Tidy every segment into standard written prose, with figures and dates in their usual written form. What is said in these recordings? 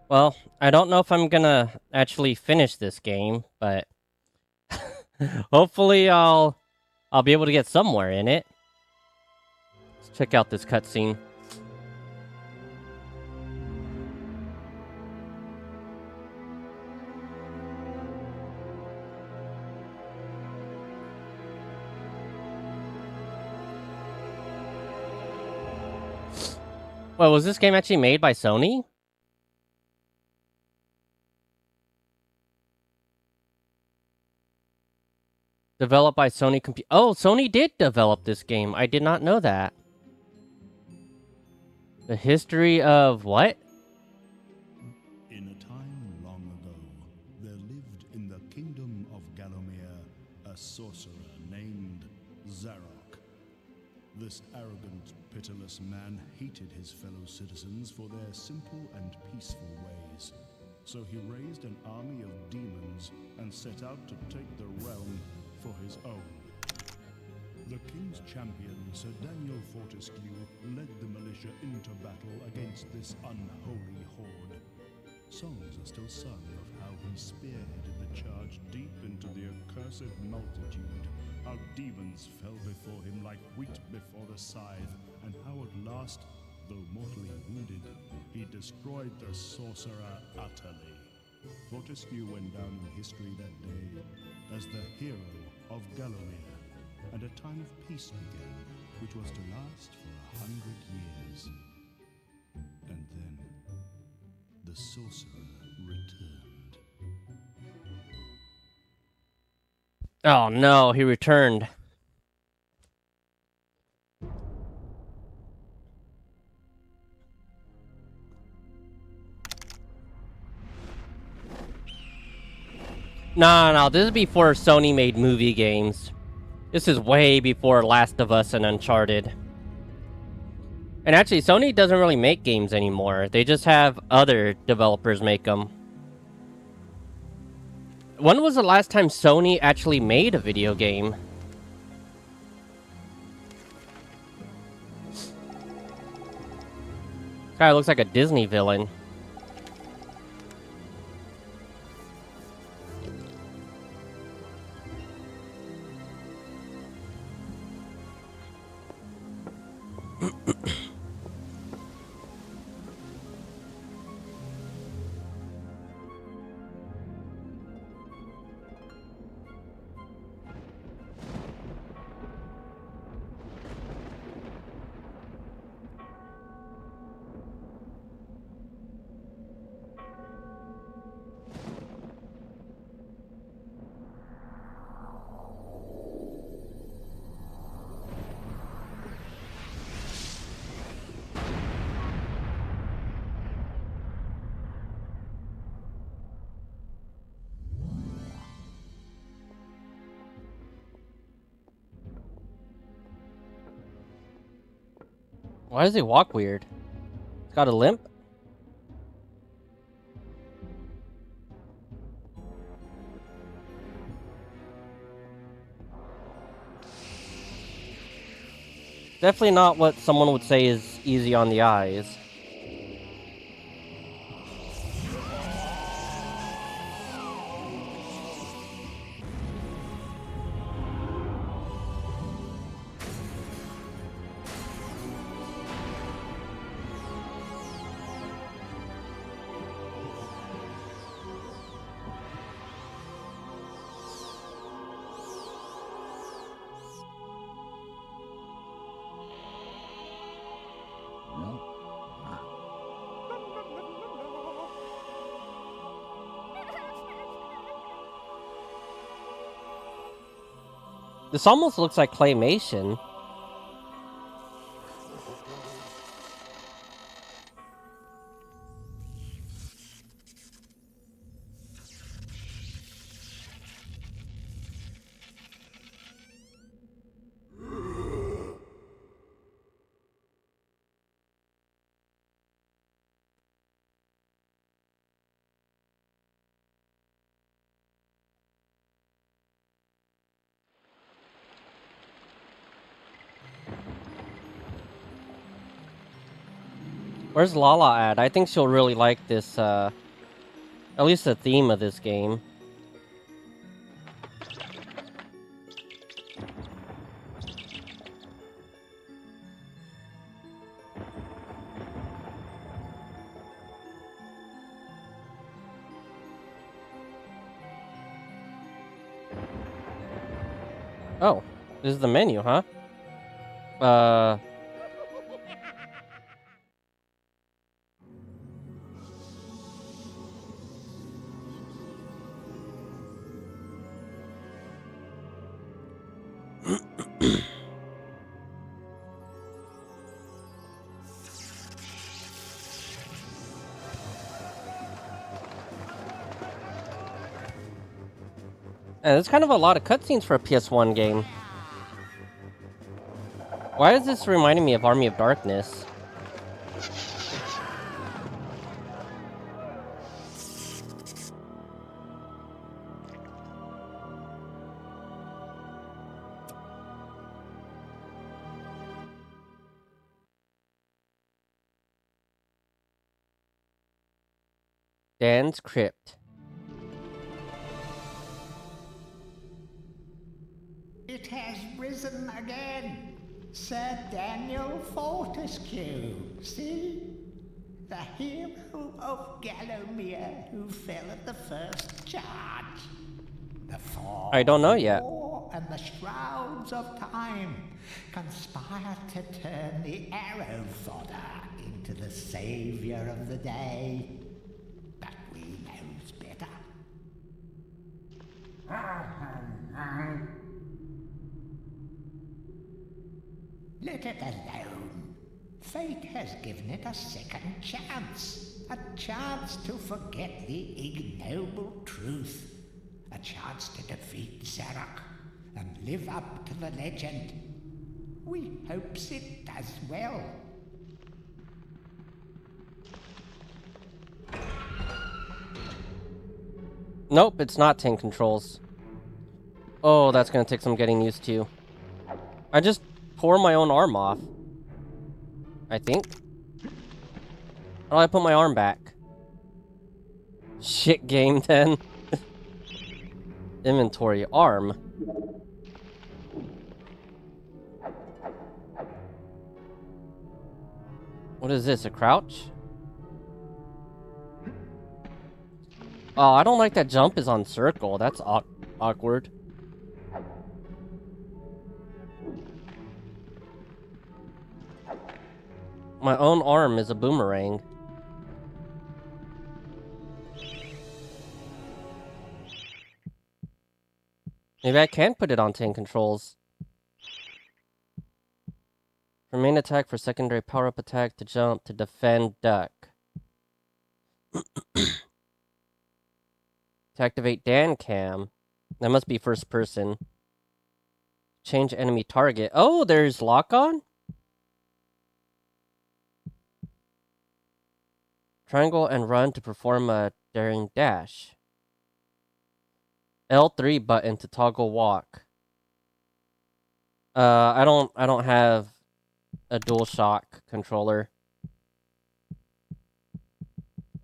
Well, I don't know if I'm gonna actually finish this game, but hopefully I'll be able to get somewhere in it. Let's check out this cutscene. Well, was this game actually made by Sony? Developed by Sony Oh, Sony did develop this game. I did not know that. The history of what? In a time long ago, there lived in the kingdom of Gallowmere a sorcerer named Zarok. This arrogant, pitiless man hated his fellow citizens for their simple and peaceful ways. So he raised an army of demons and set out to take the realm for his own. The king's champion, Sir Daniel Fortescue, led the militia into battle against this unholy horde. Songs are still sung of how he spearheaded the charge deep into the accursed multitude, how demons fell before him like wheat before the scythe, and how at last, though mortally wounded, he destroyed the sorcerer utterly. Fortescue went down in history that day as the hero of Gallowmere, and a time of peace began, which was to last for 100 years. And then the sorcerer returned. Oh no, he returned. No, this is before Sony made movie games. This is way before Last of Us and Uncharted. And actually, Sony doesn't really make games anymore. They just have other developers make them. When was the last time Sony actually made a video game? Guy looks like a Disney villain. Why does he walk weird? He's got a limp? Definitely not what someone would say is easy on the eyes. This almost looks like claymation. Where's Lala at? I think she'll really like this, at least the theme of this game. Oh, this is the menu, huh? And there's kind of a lot of cutscenes for a PS1 game. Why is this reminding me of Army of Darkness? Dan's Crypt. It has risen again. Sir Daniel Fortescue, see? The hero of Gallowmere who fell at the first charge. The fall I don't know yet. war and the shrouds of time conspire to turn the arrow fodder into the savior of the day. But we knows better. Let it alone. Fate has given it a second chance. A chance to forget the ignoble truth. A chance to defeat Zarok and live up to the legend. We hopes it does well. Nope, it's not 10 controls. Oh, that's gonna take some getting used to. I just tore my own arm off. I think. How do I put my arm back? Shit game 10. Inventory, arm. What is this, a crouch? Oh, I don't like that jump is on circle. That's awkward. My own arm is a boomerang. Maybe I can put it on 10 controls. For main attack, for secondary power-up attack, to jump, to defend, duck. To activate Dan Cam. That must be first person. Change enemy target. Oh, there's lock-on? Triangle and run to perform a daring dash. L3 button to toggle walk. I don't have a DualShock controller.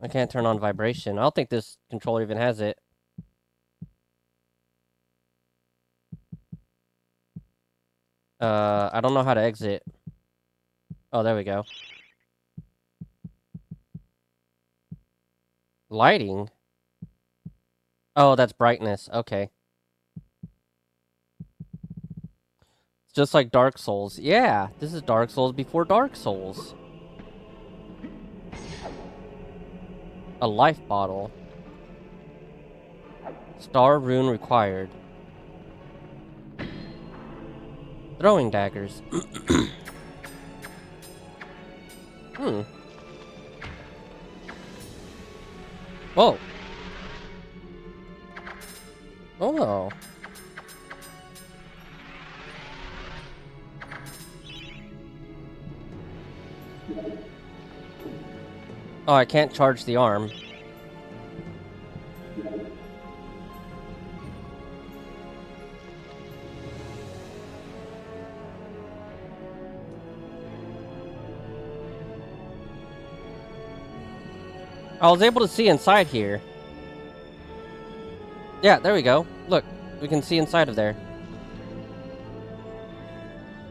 I can't turn on vibration. I don't think this controller even has it. I don't know how to exit. Oh, there we go. Lighting? Oh, that's brightness. Okay. It's just like Dark Souls. Yeah, this is Dark Souls before Dark Souls. A life bottle. Star rune required. Throwing daggers. Whoa. Oh. Oh, I can't charge the arm. I was able to see inside here. Yeah, there we go. Look, we can see inside of there.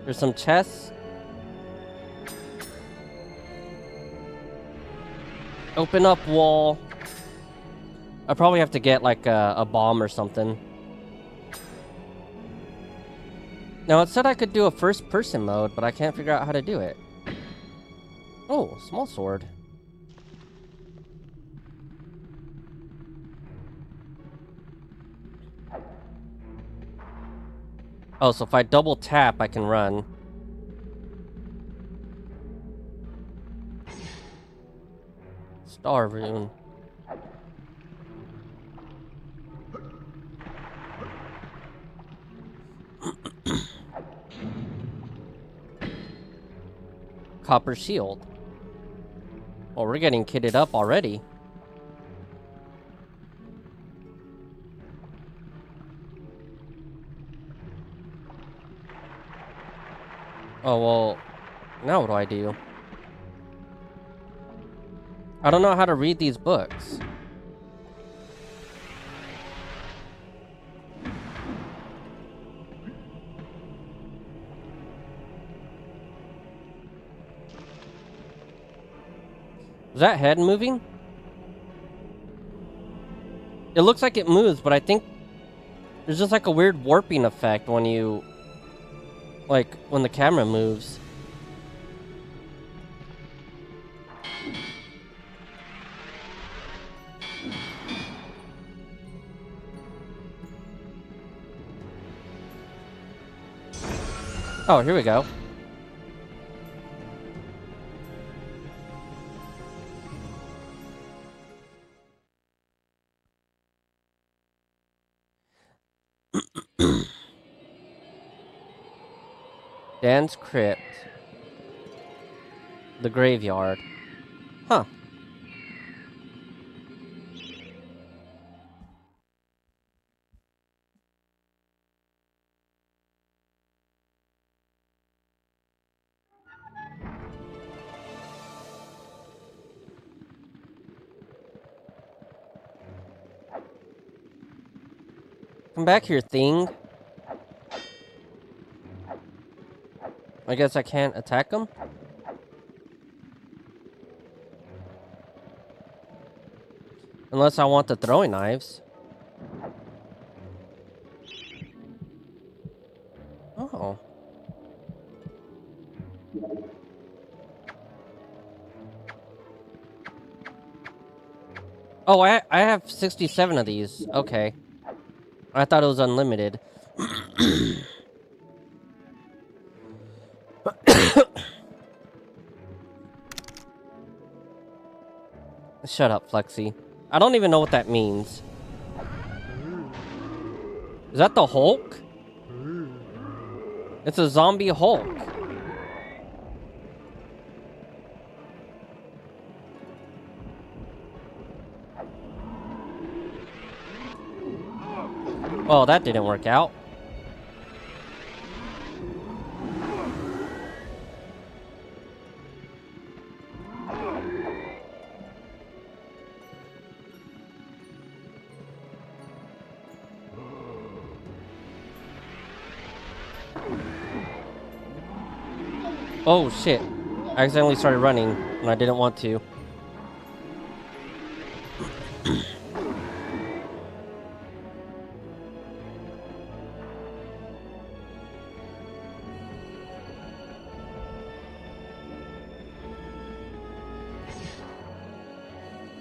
There's some chests. Open up wall. I probably have to get like a bomb or something. Now it said I could do a first person mode, but I can't figure out how to do it. Oh, small sword. Oh, so if I double tap, I can run. Star rune. Copper shield. Oh, we're getting kitted up already. Oh, well, now what do I do? I don't know how to read these books. Is that head moving? It looks like it moves, but I think there's just like a weird warping effect when you... like, when the camera moves. Oh, here we go. Dan's Crypt. The graveyard. Huh. Come back here, thing. I guess I can't attack him? Unless I want the throwing knives. Oh. Oh, I have 67 of these. Okay. I thought it was unlimited. Shut up, Flexi. I don't even know what that means. Is that the Hulk? It's a zombie Hulk. Oh, that didn't work out. Oh shit. I accidentally started running and I didn't want to.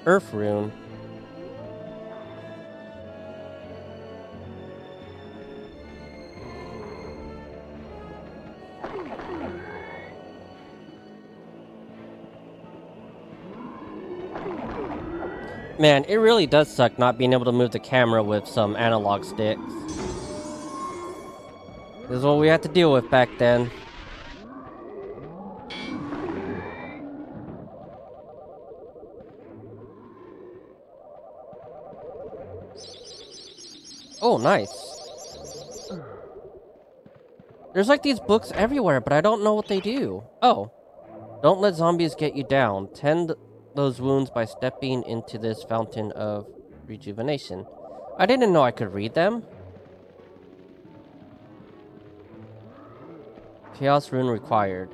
Earth rune. Man, it really does suck not being able to move the camera with some analog sticks. This is what we had to deal with back then. Oh, nice. There's like these books everywhere, but I don't know what they do. Oh. Don't let zombies get you down. Tend those wounds by stepping into this fountain of rejuvenation. I didn't know I could read them. Chaos rune required.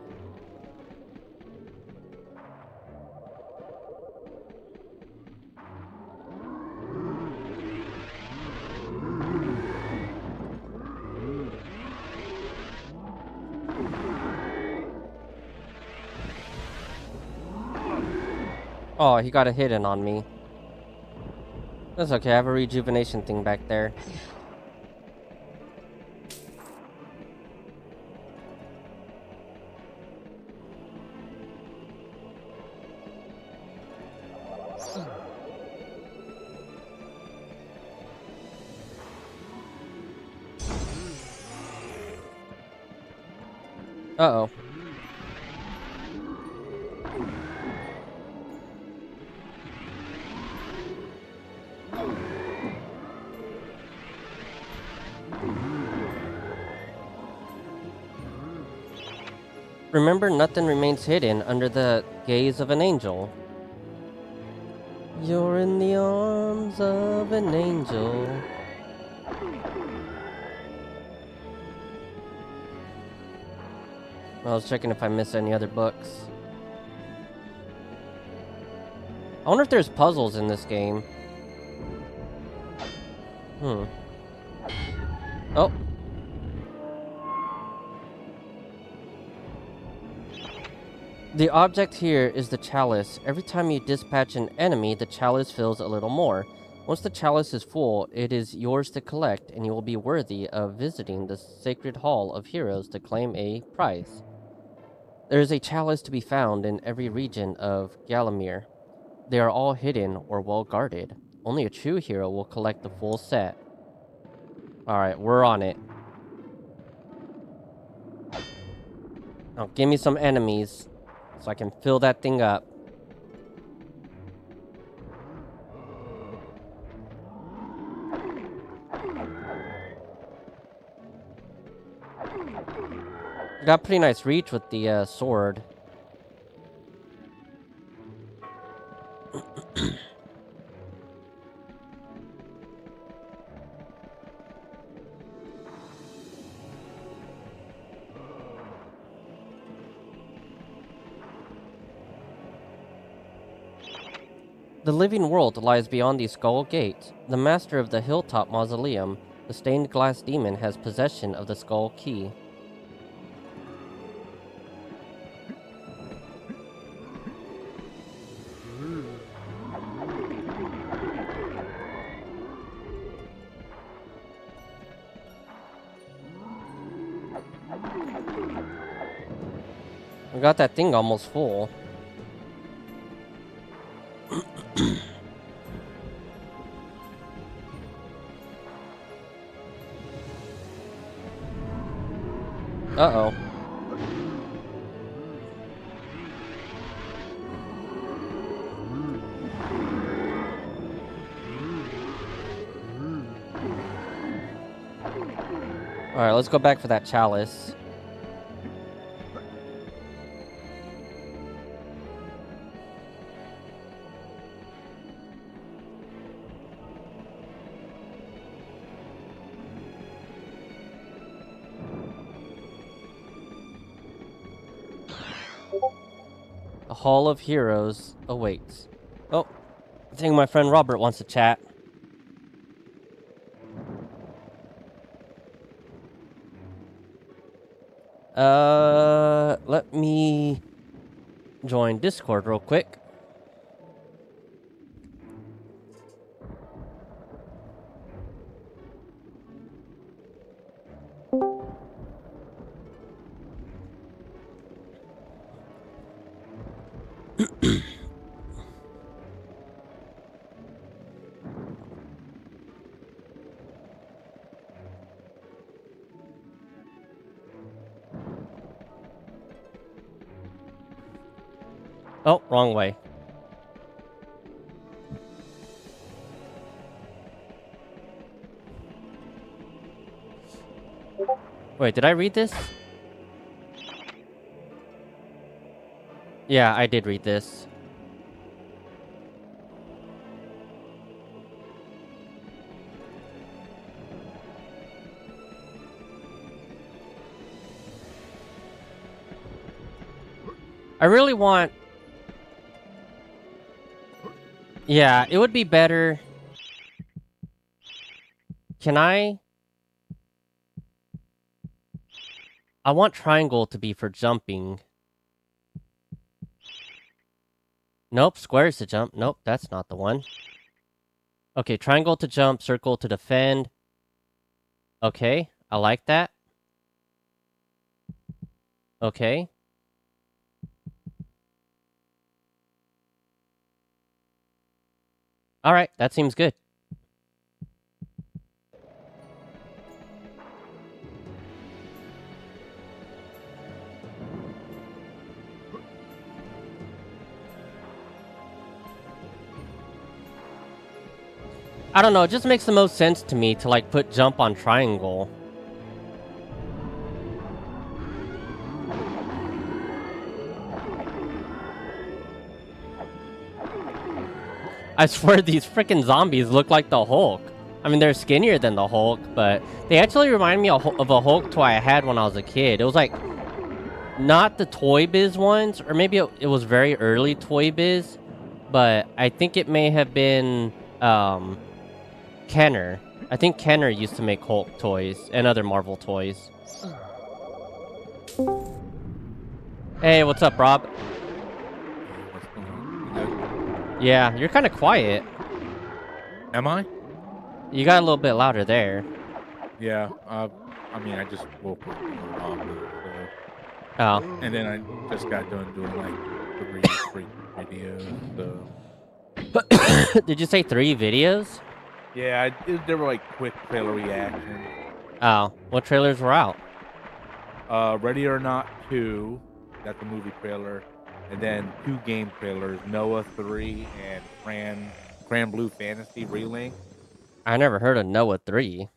Oh, he got a hidden on me. That's okay, I have a rejuvenation thing back there. Uh-oh. Remember, nothing remains hidden under the gaze of an angel. You're in the arms of an angel. I was checking if I missed any other books. I wonder if there's puzzles in this game. Oh. The object here is the chalice. Every time you dispatch an enemy, the chalice fills a little more. Once the chalice is full, it is yours to collect, and you will be worthy of visiting the Sacred Hall of Heroes to claim a prize. There is a chalice to be found in every region of Galamir. They are all hidden or well guarded. Only a true hero will collect the full set. Alright, we're on it. Now give me some enemies so I can fill that thing up. Got pretty nice reach with the sword. The living world lies beyond the Skull Gate. The master of the Hilltop Mausoleum, the stained glass demon, has possession of the Skull Key. We got that thing almost full. Uh-oh. Alright, let's go back for that chalice. The Hall of Heroes awaits. Oh, I think my friend Robert wants to chat. Let me join Discord real quick. Oh, wrong way. Wait, did I read this? Yeah, I did read this. I really want... Yeah, it would be better... Can I want triangle to be for jumping. Nope, square is to jump. Nope, that's not the one. Okay, triangle to jump, circle to defend. Okay, I like that. Okay. Alright, that seems good. I don't know, it just makes the most sense to me to, like, put jump on triangle. I swear these freaking zombies look like the Hulk. I mean, they're skinnier than the Hulk, but they actually remind me of a Hulk toy I had when I was a kid. It was like, not the Toy Biz ones, or maybe it was very early Toy Biz, but I think it may have been, Kenner. I think Kenner used to make Hulk toys and other Marvel toys. Hey, what's up, Rob? What's going on? You good? Yeah, you're kind of quiet. Am I? You got a little bit louder there. Yeah. I mean, I just woke up Oh. and then I just got done doing like 3 videos. So. Did you say 3 videos? Yeah, they were like quick trailer reactions. Oh, what trailers were out? Ready or Not 2, that's a movie trailer, and then 2 game trailers, Noah 3 and Cran Blue Fantasy Relink. I never heard of Noah 3.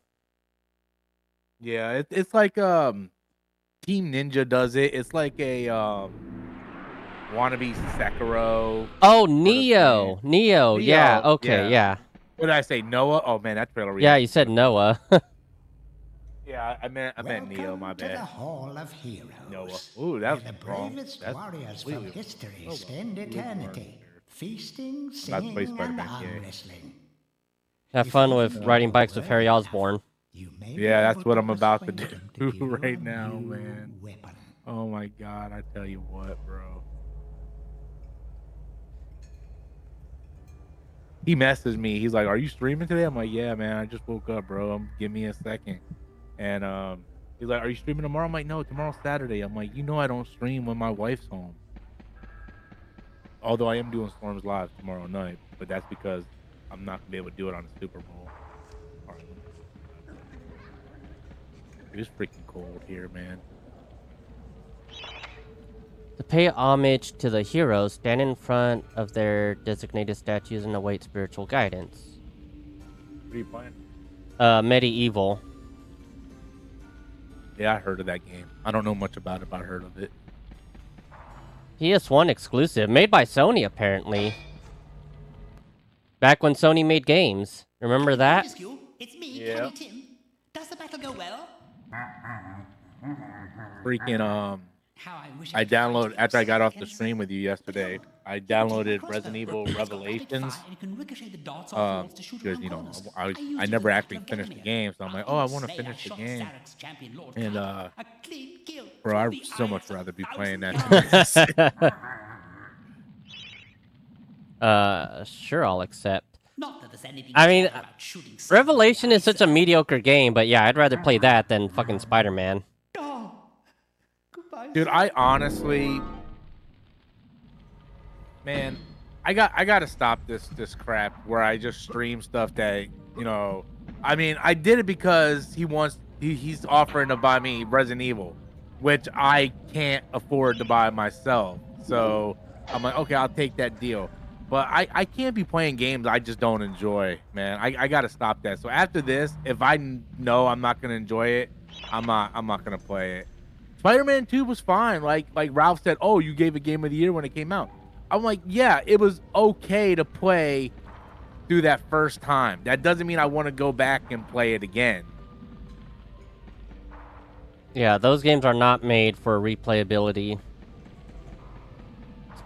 Yeah, it's like Team Ninja does it. It's like a wannabe Sekiro. Oh, Neo. Neo. Yeah. Okay. Yeah. What did I say? Noah? Oh man, that trailer. Yeah, you said Noah. Yeah, I meant Neo. My Welcome to the bad. Hall of Heroes. Noah. Ooh, that was where the wrong. bravest That's warriors from completely- history Oh, spend completely wrong eternity here. feasting, about to singing, play and Spider-Man, arm yeah. wrestling. Have fun with riding bikes with Harry Osborn. You may be Yeah, that's able what to I'm about to persuade them do give you right a now, new man. Weapon. Oh my god, I tell you what, bro. He messaged me. He's like, "Are you streaming today?" I'm like, "Yeah, man. I just woke up, bro. Give me a second." And he's like, "Are you streaming tomorrow?" I'm like, "No, tomorrow's Saturday." I'm like, "You know, I don't stream when my wife's home." Although I am doing Storms Live tomorrow night, but that's because I'm not gonna be able to do it on the Super Bowl. All right. It was freaking cold here, man. To pay homage to the heroes, stand in front of their designated statues and await spiritual guidance. What are you playing? MediEvil. Yeah, I heard of that game. I don't know much about it, but I heard of it. PS1 exclusive, made by Sony apparently. Back when Sony made games. Remember that? Rescue, it's me, Yeah. Kenny Tim. Does the battle go well? Freaking How I wish I could fight downloaded you after I got off the against stream with you yesterday. I downloaded Resident Evil Revelations. Because you know I never actually finished the game, so I'm like, oh, I want to finish the game. And bro, I'd so much rather be playing that. Sure, I'll accept. I mean, Revelation is such a mediocre game, but yeah, I'd rather play that than fucking Spider-Man. Dude, I honestly, man, I gotta stop this crap where I just stream stuff that, you know, I mean, I did it because he's offering to buy me Resident Evil, which I can't afford to buy myself. So I'm like, okay, I'll take that deal. But I can't be playing games I just don't enjoy, man. I gotta stop that. So after this, if I know I'm not gonna enjoy it, I'm not gonna play it. Spider-Man 2 was fine. Like Ralph said, oh, you gave it Game of the Year when it came out. I'm like, yeah, it was okay to play through that first time. That doesn't mean I want to go back and play it again. Yeah, those games are not made for replayability.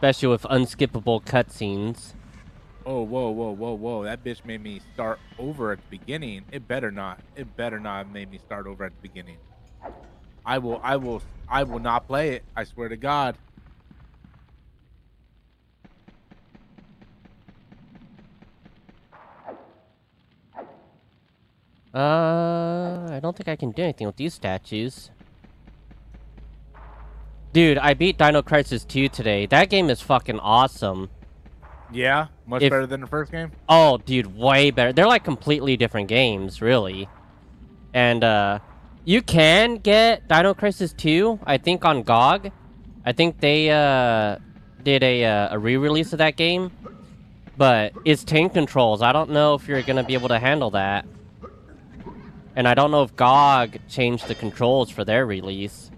especially with unskippable cutscenes. Oh, whoa, whoa, whoa, whoa! That bitch made me start over at the beginning. It better not. It better not have made me start over at the beginning. I will not play it. I swear to God. I don't think I can do anything with these statues. Dude, I beat Dino Crisis 2 today. That game is fucking awesome. Yeah, much better than the first game. Oh, dude, way better. They're like completely different games, really. And you can get Dino Crisis 2, I think, on GOG. I think they did a re-release of that game, but it's tank controls. I don't know if you're gonna be able to handle that, and I don't know if GOG changed the controls for their release.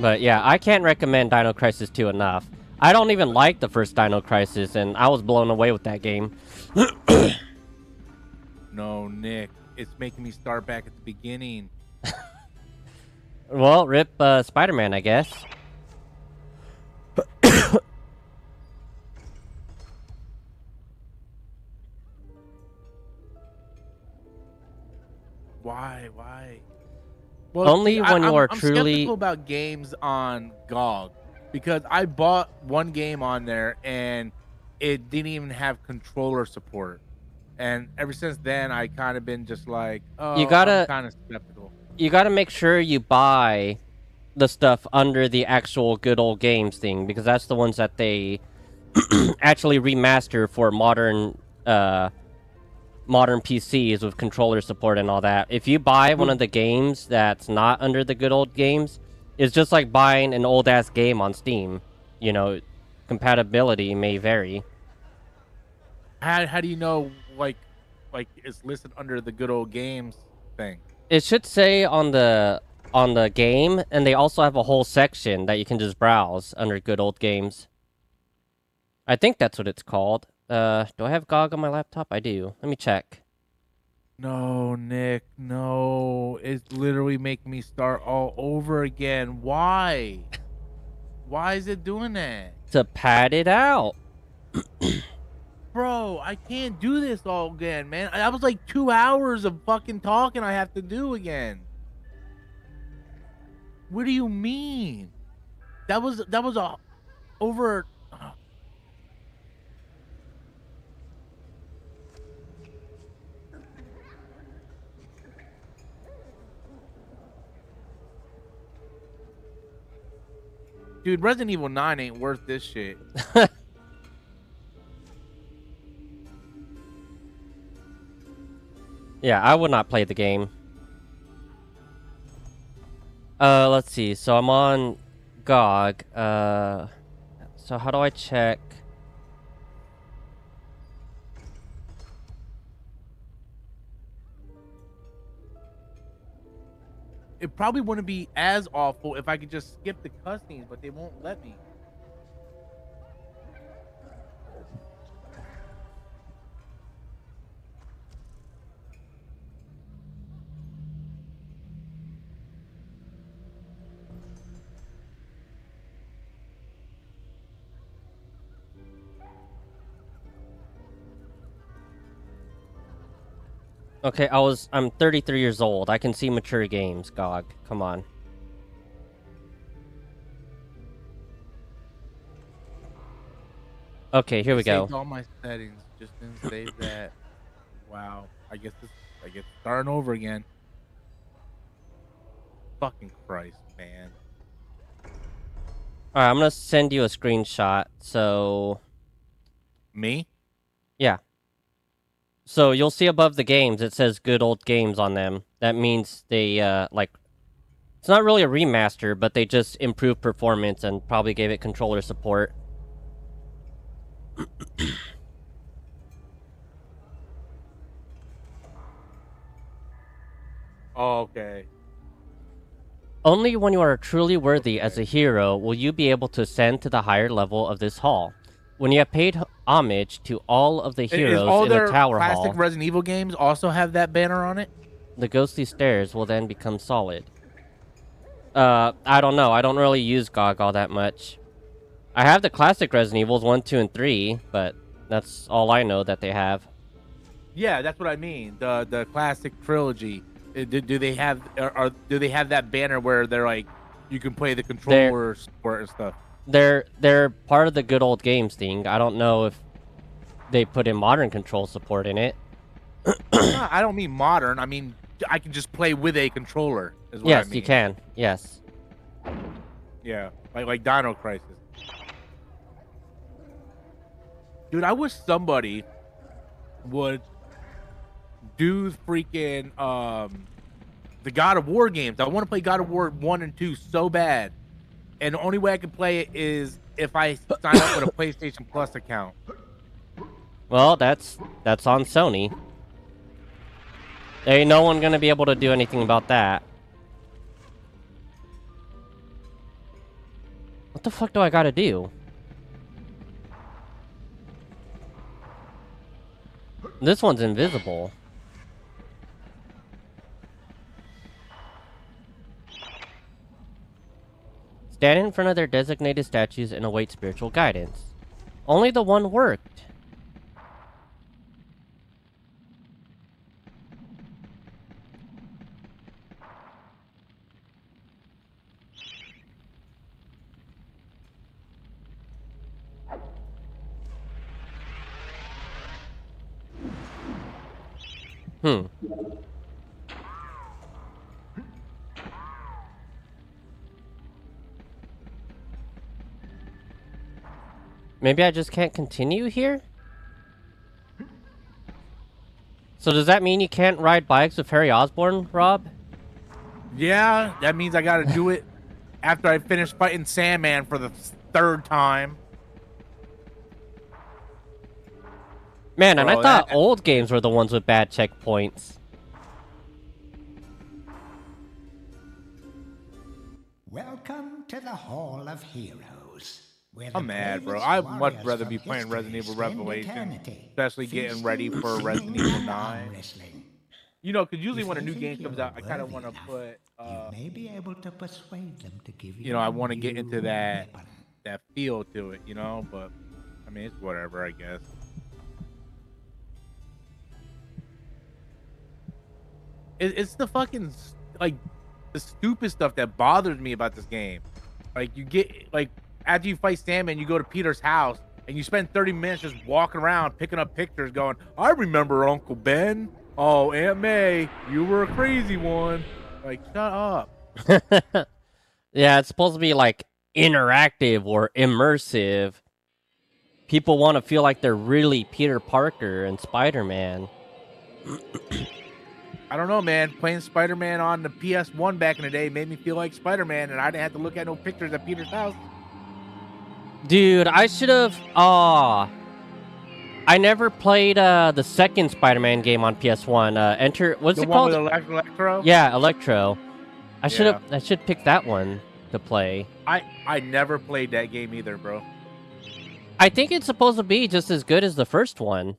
But yeah, I can't recommend Dino Crisis 2 enough. I don't even like the first Dino Crisis, and I was blown away with that game. No, Nick, it's making me start back at the beginning. Well, rip Spider-Man, I guess. Why? Well, Only when you are I'm truly skeptical about games on GOG because I bought one game on there and it didn't even have controller support. And ever since then, I kind of been just like, oh, I'm kind of skeptical. You gotta make sure you buy the stuff under the actual good old games thing, because that's the ones that they actually remaster for modern PCs with controller support and all that. If you buy one of the games that's not under the good old games, it's just like buying an old ass game on Steam. You know, compatibility may vary. How do you know like it's listed under the good old games thing? It should say on the game, and they also have a whole section that you can just browse under good old games. I think that's what it's called. Do I have GOG on my laptop? I do. Let me check. No, Nick, no. It's literally making me start all over again. Why? Why is it doing that? To pad it out. Bro, I can't do this all again, man. That was like 2 hours of fucking talking I have to do again. What do you mean? That was a over. Dude, Resident Evil 9 ain't worth this shit. Yeah, I would not play the game. Let's see. So I'm on GOG. So how do I check? It probably wouldn't be as awful if I could just skip the cutscenes, but they won't let me. Okay, I'm 33 years old. I can see mature games, GOG. Come on. Okay, here we go. Saved all my settings, just didn't save that. Wow. I guess starting over again. Fucking Christ, man. Alright, I'm gonna send you a screenshot, so... Me? Yeah. So you'll see above the games, it says good old games on them. That means they, like... It's not really a remaster, but they just improved performance and probably gave it controller support. Oh, okay. Only when you are truly worthy as a hero will you be able to ascend to the higher level of this hall. When you have paid homage to all of the heroes in the tower hall, classic Resident Evil games also have that banner on it? the ghostly stairs will then become solid. I don't know. I don't really use GOG all that much. I have the classic Resident Evils 1, 2, and 3, but that's all I know that they have. Yeah, that's what I mean. The classic trilogy. Do they have do they have that banner where they're like you can play the controller support and stuff? They're part of the good old games thing. I don't know if they put in modern control support in it. No, I don't mean modern. I mean I can just play with a controller. Is what Yes, I mean. you can. Yes. Yeah, like Dino Crisis. Dude, I wish somebody would do freaking the God of War games. I want to play God of War 1 and 2 so bad. And the only way I can play it is if I sign up with a PlayStation Plus account. Well, that's on Sony. Ain't no one gonna be able to do anything about that. What the fuck do I gotta do? This one's invisible. Stand in front of their designated statues and await spiritual guidance. Only the one worked. Maybe I just can't continue here? So does that mean you can't ride bikes with Harry Osborn, Rob? Yeah, that means I gotta do it after I finish fighting Sandman for the third time. Man, and I Bro, thought that- old games were the ones with bad checkpoints. Welcome to the Hall of Heroes. Where I'm the mad, bro. bravest I'd much warriors rather from be playing history Resident Evil spend Revelation, eternity especially getting ready for feasting Resident Evil and 9. arm wrestling. You know, because usually If when a they new think game you're comes out, I kind of worthy want to enough, put, you may be able to persuade them to give you. you know, I a want to get new into that weapon. feel to it, you know. But I mean, it's whatever, I guess. It's the fucking like the stupid stuff that bothers me about this game. Like you get like after you fight Sandman, you go to Peter's house and you spend 30 minutes just walking around picking up pictures, going, "I remember Uncle Ben. Oh, Aunt May, you were a crazy one." Like, shut up. Yeah, it's supposed to be like interactive or immersive. People want to feel like they're really Peter Parker and Spider-Man. I don't know, man. Playing Spider-Man on the PS1 back in the day made me feel like Spider-Man, and I didn't have to look at no pictures at Peter's house. Dude, I should have... Aw. I never played the second Spider-Man game on PS1. What's The it one called? with Electro? Yeah, Electro. I should have. Yeah. I should pick that one to play. I never played that game either, bro. I think it's supposed to be just as good as the first one.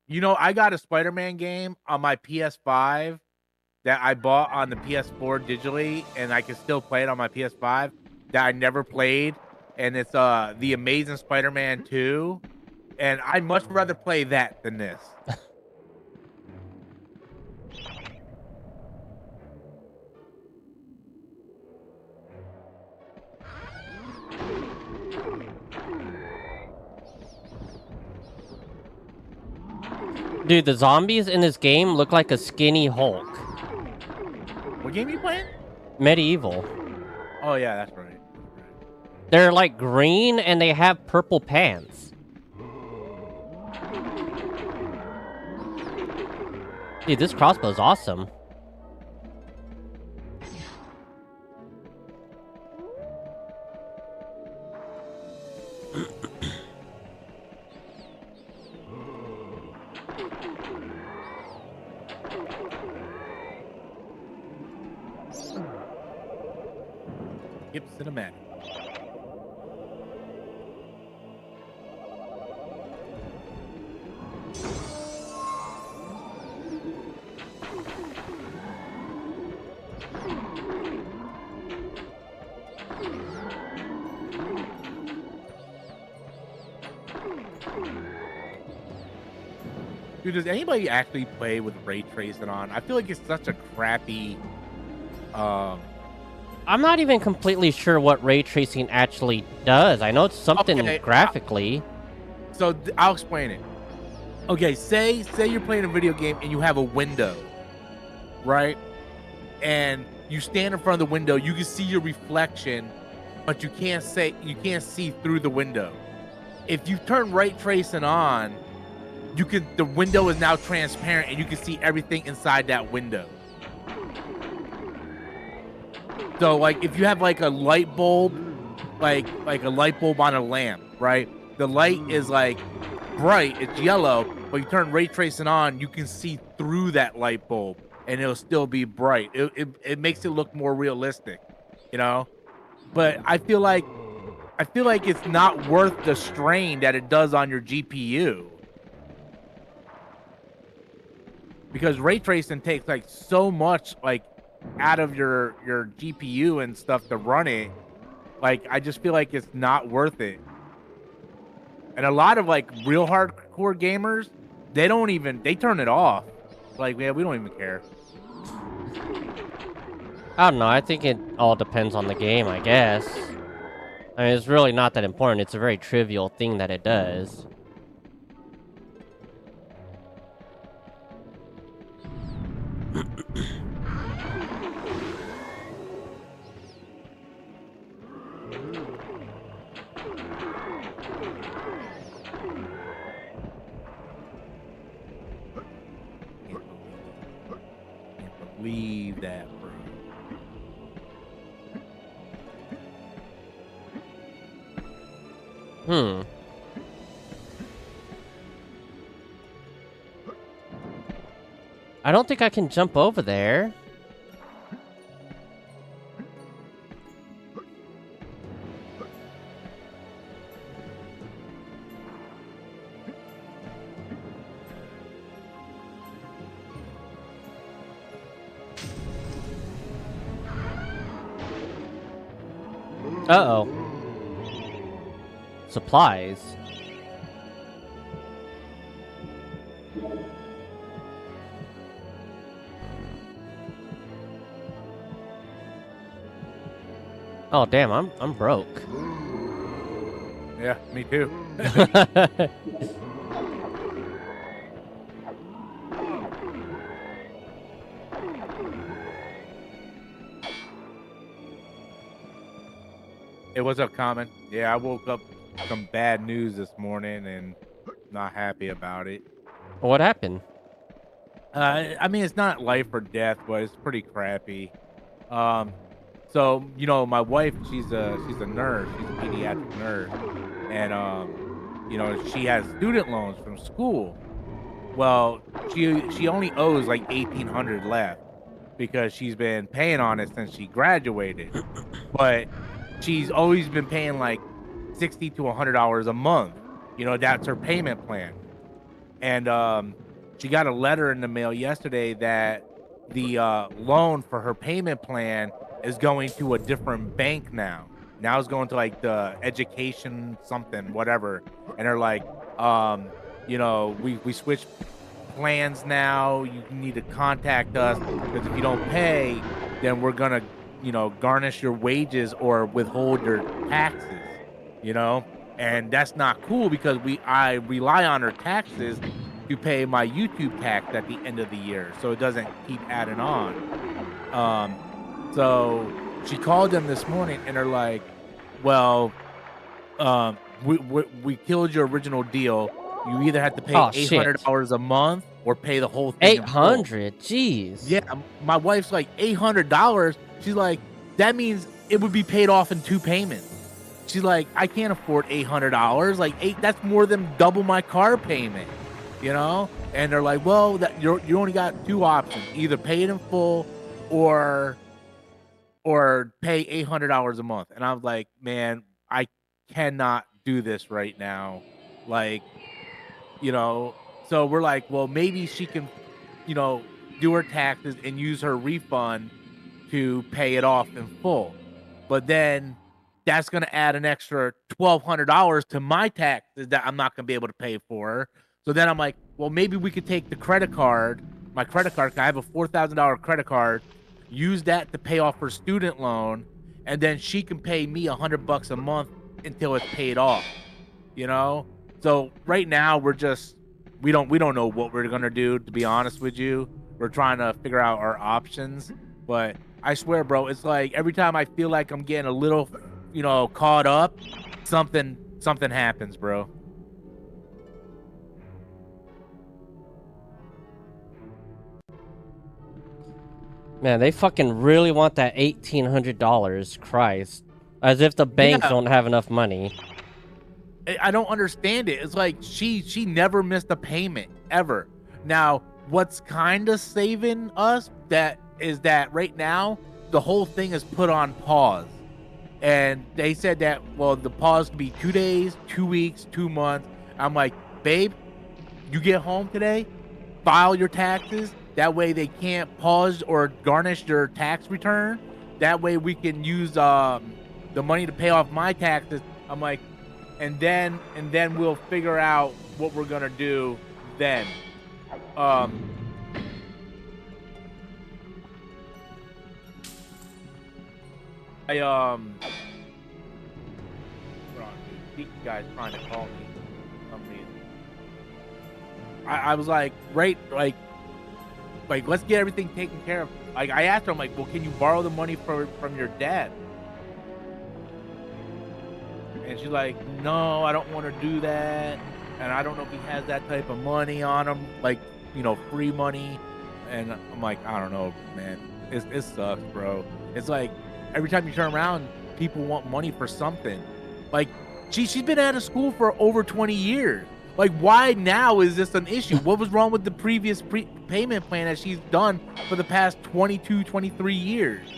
You know, I got a Spider-Man game on my PS5 that I bought on the PS4 digitally, and I can still play it on my PS5 that I never played, and it's The Amazing Spider-Man 2, and I'd much rather play that than this. Dude, the zombies in this game look like a skinny Hulk. What game are you playing? MediEvil. Oh yeah, that's right. They're like green and they have purple pants. Dude, this crossbow's awesome. Skip cinematic. Dude, does anybody actually play with ray tracing on? I feel like it's such a crappy. I'm not even completely sure what ray tracing actually does. I know it's something Okay, graphically. So I'll explain it. Okay, say you're playing a video game and you have a window, right? And you stand in front of the window, you can see your reflection, but you can't see through the window. If you turn ray tracing on, the window is now transparent and you can see everything inside that window. So like if you have like a light bulb, like a light bulb on a lamp, right? The light is like bright, it's yellow, but you turn ray tracing on, you can see through that light bulb and it'll still be bright. It makes it look more realistic, you know? But I feel like it's not worth the strain that it does on your GPU. Because ray tracing takes like so much like out of your GPU and stuff to run it. Like I just feel like it's not worth it. And a lot of like real hardcore gamers, they turn it off. Like, yeah, we don't even care. I don't know. I think it all depends on the game, I guess. I mean, it's really not that important. It's a very trivial thing that it does. Can't believe that, bro. I don't think I can jump over there. Uh-oh. Supplies. Oh damn, I'm broke. Yeah, me too. Hey, what's up, Common? Yeah, I woke up some bad news this morning and not happy about it. What happened? I mean, it's not life or death, but it's pretty crappy. So you know, my wife, she's a nurse, she's a pediatric nurse, and you know, she has student loans from school. Well, she only owes like $1,800 left because she's been paying on it since she graduated, but she's always been paying like $60 to $100 a month. You know, that's her payment plan, and she got a letter in the mail yesterday that the loan for her payment plan is going to a different bank now. Now it's going to like the education something, whatever. And they're like, you know, we switched plans now. You need to contact us because if you don't pay, then we're gonna, you know, garnish your wages or withhold your taxes. You know, and that's not cool because I rely on her taxes to pay my YouTube tax at the end of the year, so it doesn't keep adding on. So she called them this morning and they're like, well, we killed your original deal. You either have to pay $800 a month or pay the whole thing. 800, jeez. Yeah, my wife's like $800. She's like, that means it would be paid off in 2 payments. She's like, I can't afford $800. Like that's more than double my car payment, you know? And they're like, well, you only got 2 options: either pay it in full or pay $800 a month. And I was like, man, I cannot do this right now. Like, you know, so we're like, well, maybe she can, you know, do her taxes and use her refund to pay it off in full. But then that's going to add an extra $1,200 to my taxes that I'm not going to be able to pay for. So then I'm like, well, maybe we could take the credit card, my credit card. I have a $4,000 credit card, use that to pay off her student loan, and then she can pay me $100 a month until it's paid off. You know? So right now we don't know what we're going to do, to be honest with you. We're trying to figure out our options, but I swear, bro, it's like every time I feel like I'm getting a little, caught up, something happens, bro. Man, they fucking really want that $1,800. Christ. As if the banks don't have enough money. I don't understand it. It's like she never missed a payment ever. Now, what's kind of saving us is that right now the whole thing is put on pause. And they said that, well, the pause could be 2 days, 2 weeks, 2 months. I'm like, babe, you get home today, file your taxes. That way they can't pause or garnish your tax return. That way we can use the money to pay off my taxes. I'm like, and then we'll figure out what we're gonna do then. Hold on, dude. These guys trying to call me for some reason. I was like, right, like let's get everything taken care of. Like I asked her, I'm like, well, can you borrow the money from your dad? And she's like, no, I don't want to do that. And I don't know if he has that type of money on him, like, free money. And I'm like, I don't know, man. It sucks, bro. It's like every time you turn around, people want money for something. Like, she's been out of school for over 20 years. Like, why now is this an issue? What was wrong with the previous payment plan that she's done for the past 22, 23 years?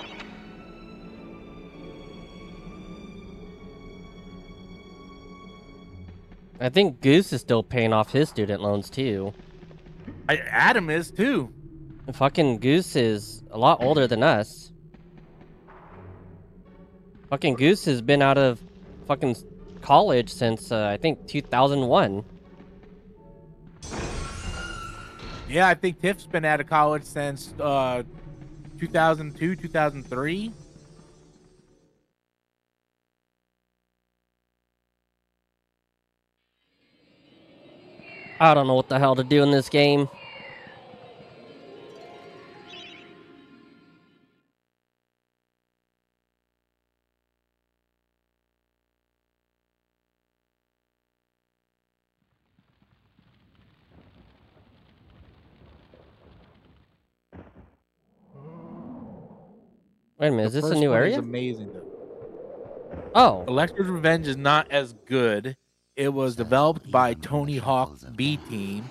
I think Goose is still paying off his student loans, too. Adam is, too. And fucking Goose is a lot older than us. Fucking Goose has been out of fucking college since, I think, 2001. Yeah, I think Tiff's been out of college since 2002, 2003. I don't know what the hell to do in this game. Wait a minute, is this a new area? Is amazing. Oh. Electra's Revenge is not as good. It was developed by Tony Hawk's B Team.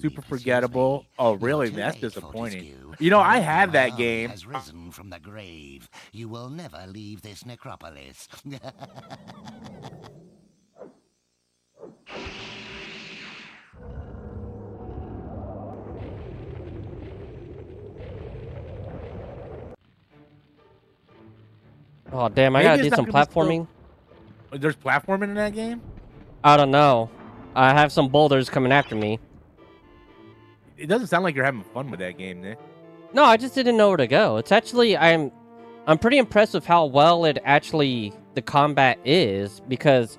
Super forgettable. Oh, really? That's disappointing. I had that game. Has risen from the grave. You will never leave this necropolis. Oh, damn, I gotta do some platforming. There's platforming in that game? I don't know. I have some boulders coming after me. It doesn't sound like you're having fun with that game, Nick. No, I just didn't know where to go. It's actually, I'm pretty impressed with how well the combat is, because,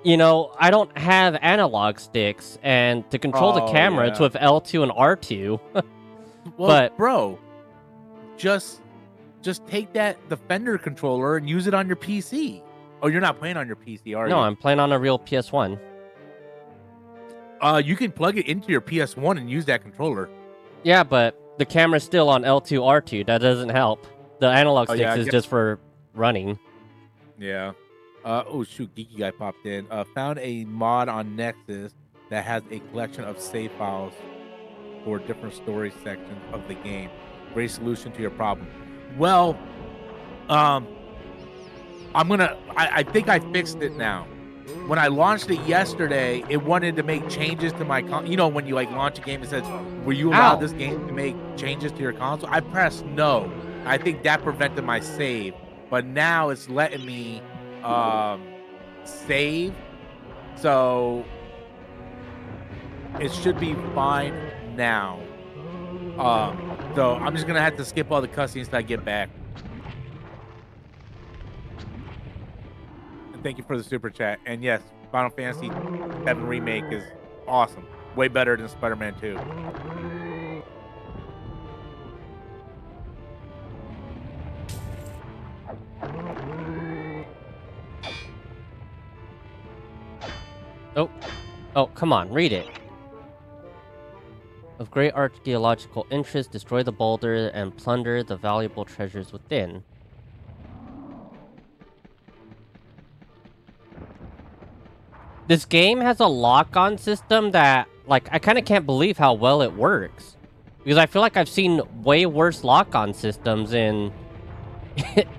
I don't have analog sticks, and to control the camera, it's with L2 and R2. Well, bro, just take that Defender controller and use it on your PC. Oh, you're not playing on your PC, are you? No, I'm playing on a real PS1. You can plug it into your PS1 and use that controller. Yeah, but the camera's still on L2, R2. That doesn't help. The analog sticks is just for running. Yeah. Oh, shoot. Geeky Guy popped in. Found a mod on Nexus that has a collection of save files for different story sections of the game. Great solution to your problem. Well, I think I fixed it now. When I launched it yesterday, it wanted to make changes to my when you launch a game, it says, were you allowed this game to make changes to your console? I pressed no. I think that prevented my save, but now it's letting me save, so it should be fine now. So I'm just gonna have to skip all the cutscenes till I get back. And thank you for the super chat. And yes, Final Fantasy VII Remake is awesome. Way better than Spider-Man 2. Oh, come on, read it. Of great archaeological interest, destroy the boulder and plunder the valuable treasures within. This game has a lock-on system that, like, I kind of can't believe how well it works. Because I feel like I've seen way worse lock-on systems in,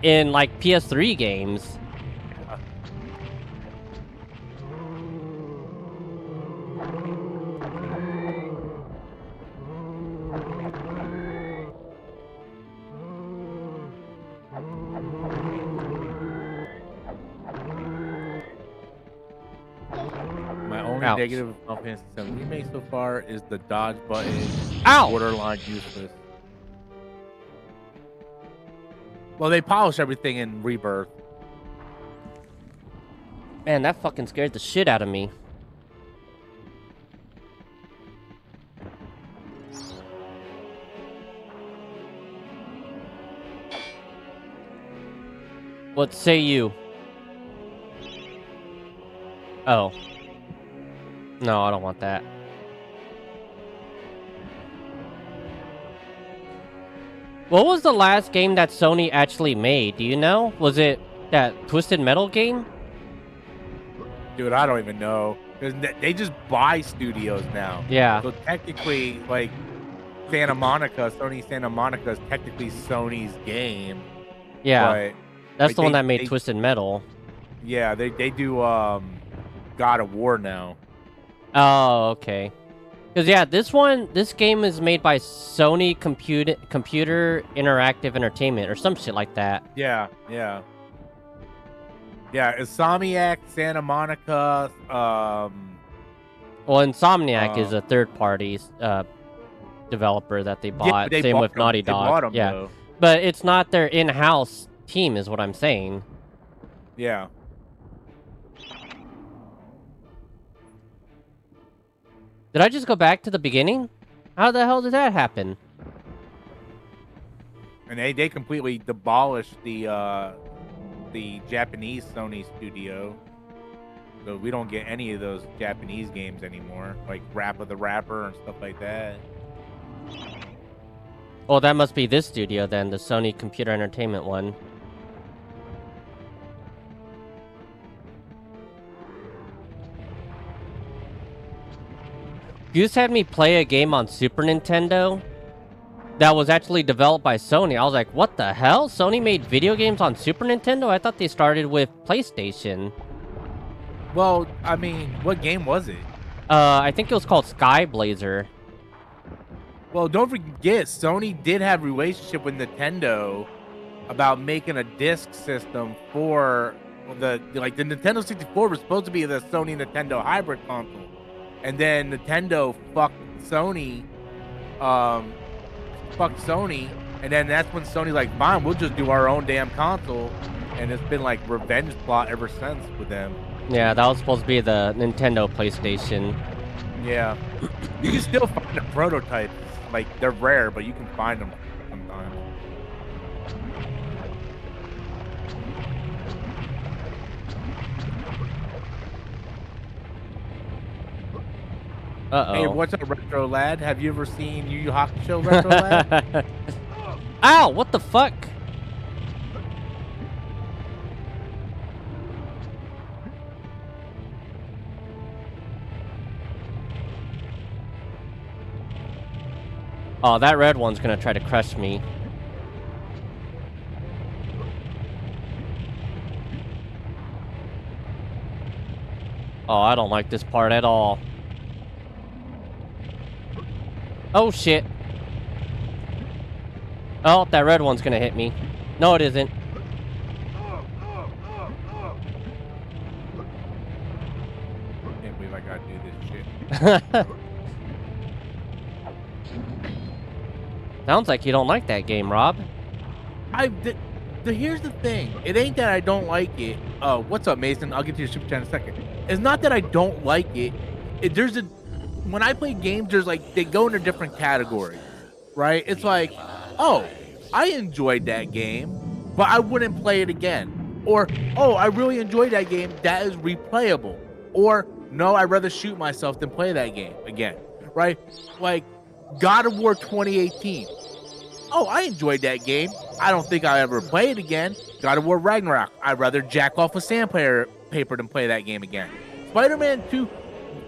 in, like, PS3 games. Ouch. Negative of Final Fantasy VII Remake so far is the dodge button. Ow! Borderline useless. Well, they polish everything in Rebirth. Man, that fucking scared the shit out of me. What say you? Oh. No, I don't want that. What was the last game that Sony actually made? Do you know? Was it that Twisted Metal game? Dude, I don't even know. Because they just buy studios now. Yeah. So technically, like, Santa Monica, Sony Santa Monica is technically Sony's game. Yeah. But, that's like, the one that made Twisted Metal. Yeah, they do God of War now. Oh, okay. Because, yeah, this game is made by Sony Computer Interactive Entertainment or some shit like that. Yeah. Yeah, Insomniac, Santa Monica, Well, Insomniac is a third-party developer that they bought. Yeah, Same with them. Naughty They Dog. bought them, yeah, though. but it's not their in-house team, is what I'm saying. Yeah. Did I just go back to the beginning? How the hell did that happen? And they completely demolished the Japanese Sony studio. So we don't get any of those Japanese games anymore, like Rap of the Rapper and stuff like that. Well, that must be this studio then, the Sony Computer Entertainment one. Goose had me play a game on Super Nintendo that was actually developed by Sony. I was like, what the hell? Sony made video games on Super Nintendo? I thought they started with PlayStation. Well, I mean, what game was it? I think it was called Sky Blazer. Well, don't forget, Sony did have a relationship with Nintendo about making a disc system for the Nintendo 64 was supposed to be the Sony Nintendo hybrid console. And then Nintendo fucked Sony, and then that's when Sony's like, fine, we'll just do our own damn console. And it's been like revenge plot ever since with them. Yeah, that was supposed to be the Nintendo PlayStation. Yeah. You can still find the prototypes. Like, they're rare, but you can find them sometimes. Uh-oh. Hey, what's up, Retro Lad? Have you ever seen Yu Yu Hakusho, Retro Lad? Ow, what the fuck? Oh, that red one's gonna try to crush me. Oh, I don't like this part at all. Oh, shit. Oh, that red one's gonna hit me. No, it isn't. of this shit. Sounds like you don't like that game, Rob. Here's the thing. It ain't that I don't like it. What's up, Mason? I'll get to your super chat in a second. It's not that I don't like it. When I play games, there's like they go into different categories, right? It's like, oh, I enjoyed that game, but I wouldn't play it again. Or, oh, I really enjoyed that game. That is replayable. Or, no, I'd rather shoot myself than play that game again, right? Like God of War 2018. Oh, I enjoyed that game. I don't think I'll ever play it again. God of War Ragnarok. I'd rather jack off with sandpaper than play that game again. Spider-Man 2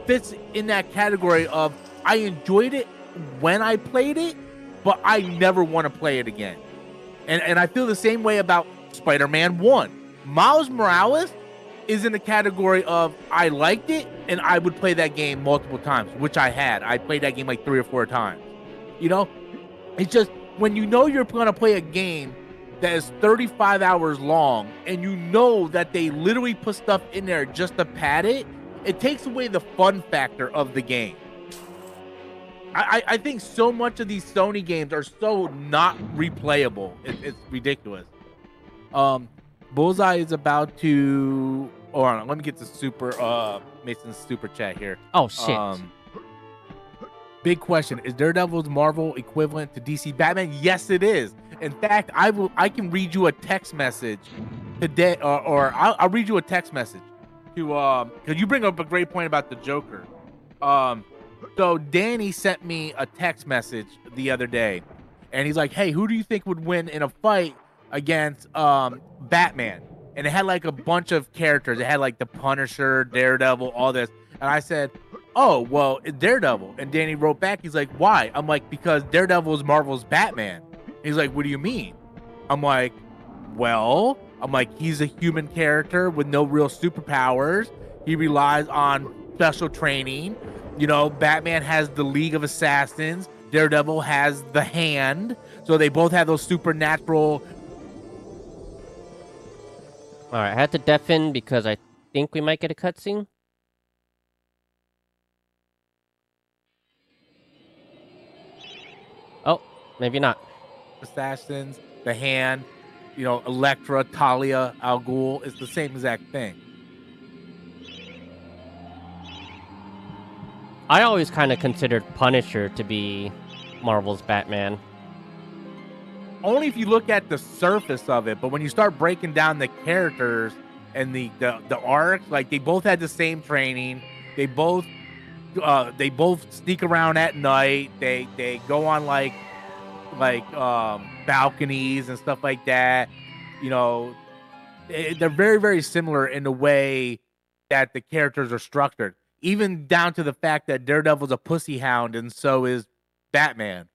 fits in that category of I enjoyed it when I played it, but I never want to play it again. And I feel the same way about Spider-Man 1. Miles Morales is in the category of I liked it and I would play that game multiple times, which I had. I played that game like 3 or 4 times. You know, it's just when you know you're going to play a game that is 35 hours long and you know that they literally put stuff in there just to pad it, it takes away the fun factor of the game. I think so much of these Sony games are so not replayable. It's ridiculous. Bullseye is about to... Hold on, let me get to Mason's super chat here. Oh, shit. Big question. Is Daredevil's Marvel equivalent to DC Batman? Yes, it is. In fact, I can read you a text message today, or I'll read you a text message to because you bring up a great point about the Joker. So Danny sent me a text message the other day, and he's like, "Hey, who do you think would win in a fight against Batman?" And it had like a bunch of characters. It had like the Punisher, Daredevil, all this. And I said, "Oh, well, it's Daredevil." And Danny wrote back, he's like, "Why?" I'm like, "Because Daredevil is Marvel's Batman." He's like, "What do you mean?" I'm like, "Well," "he's a human character with no real superpowers. He relies on special training. You know, Batman has the League of Assassins. Daredevil has the Hand. So they both have those supernatural." All right, I had to deafen because I think we might get a cutscene. Oh, maybe not. Assassins, the Hand, you know, Elektra, Talia, Al Ghul. It's the same exact thing. I always kind of considered Punisher to be Marvel's Batman. Only if you look at the surface of it, but when you start breaking down the characters and the arcs, like they both had the same training. They both sneak around at night. They go on like balconies and stuff like that. You know, they're very, very similar in the way that the characters are structured, even down to the fact that Daredevil's a pussy hound and so is Batman.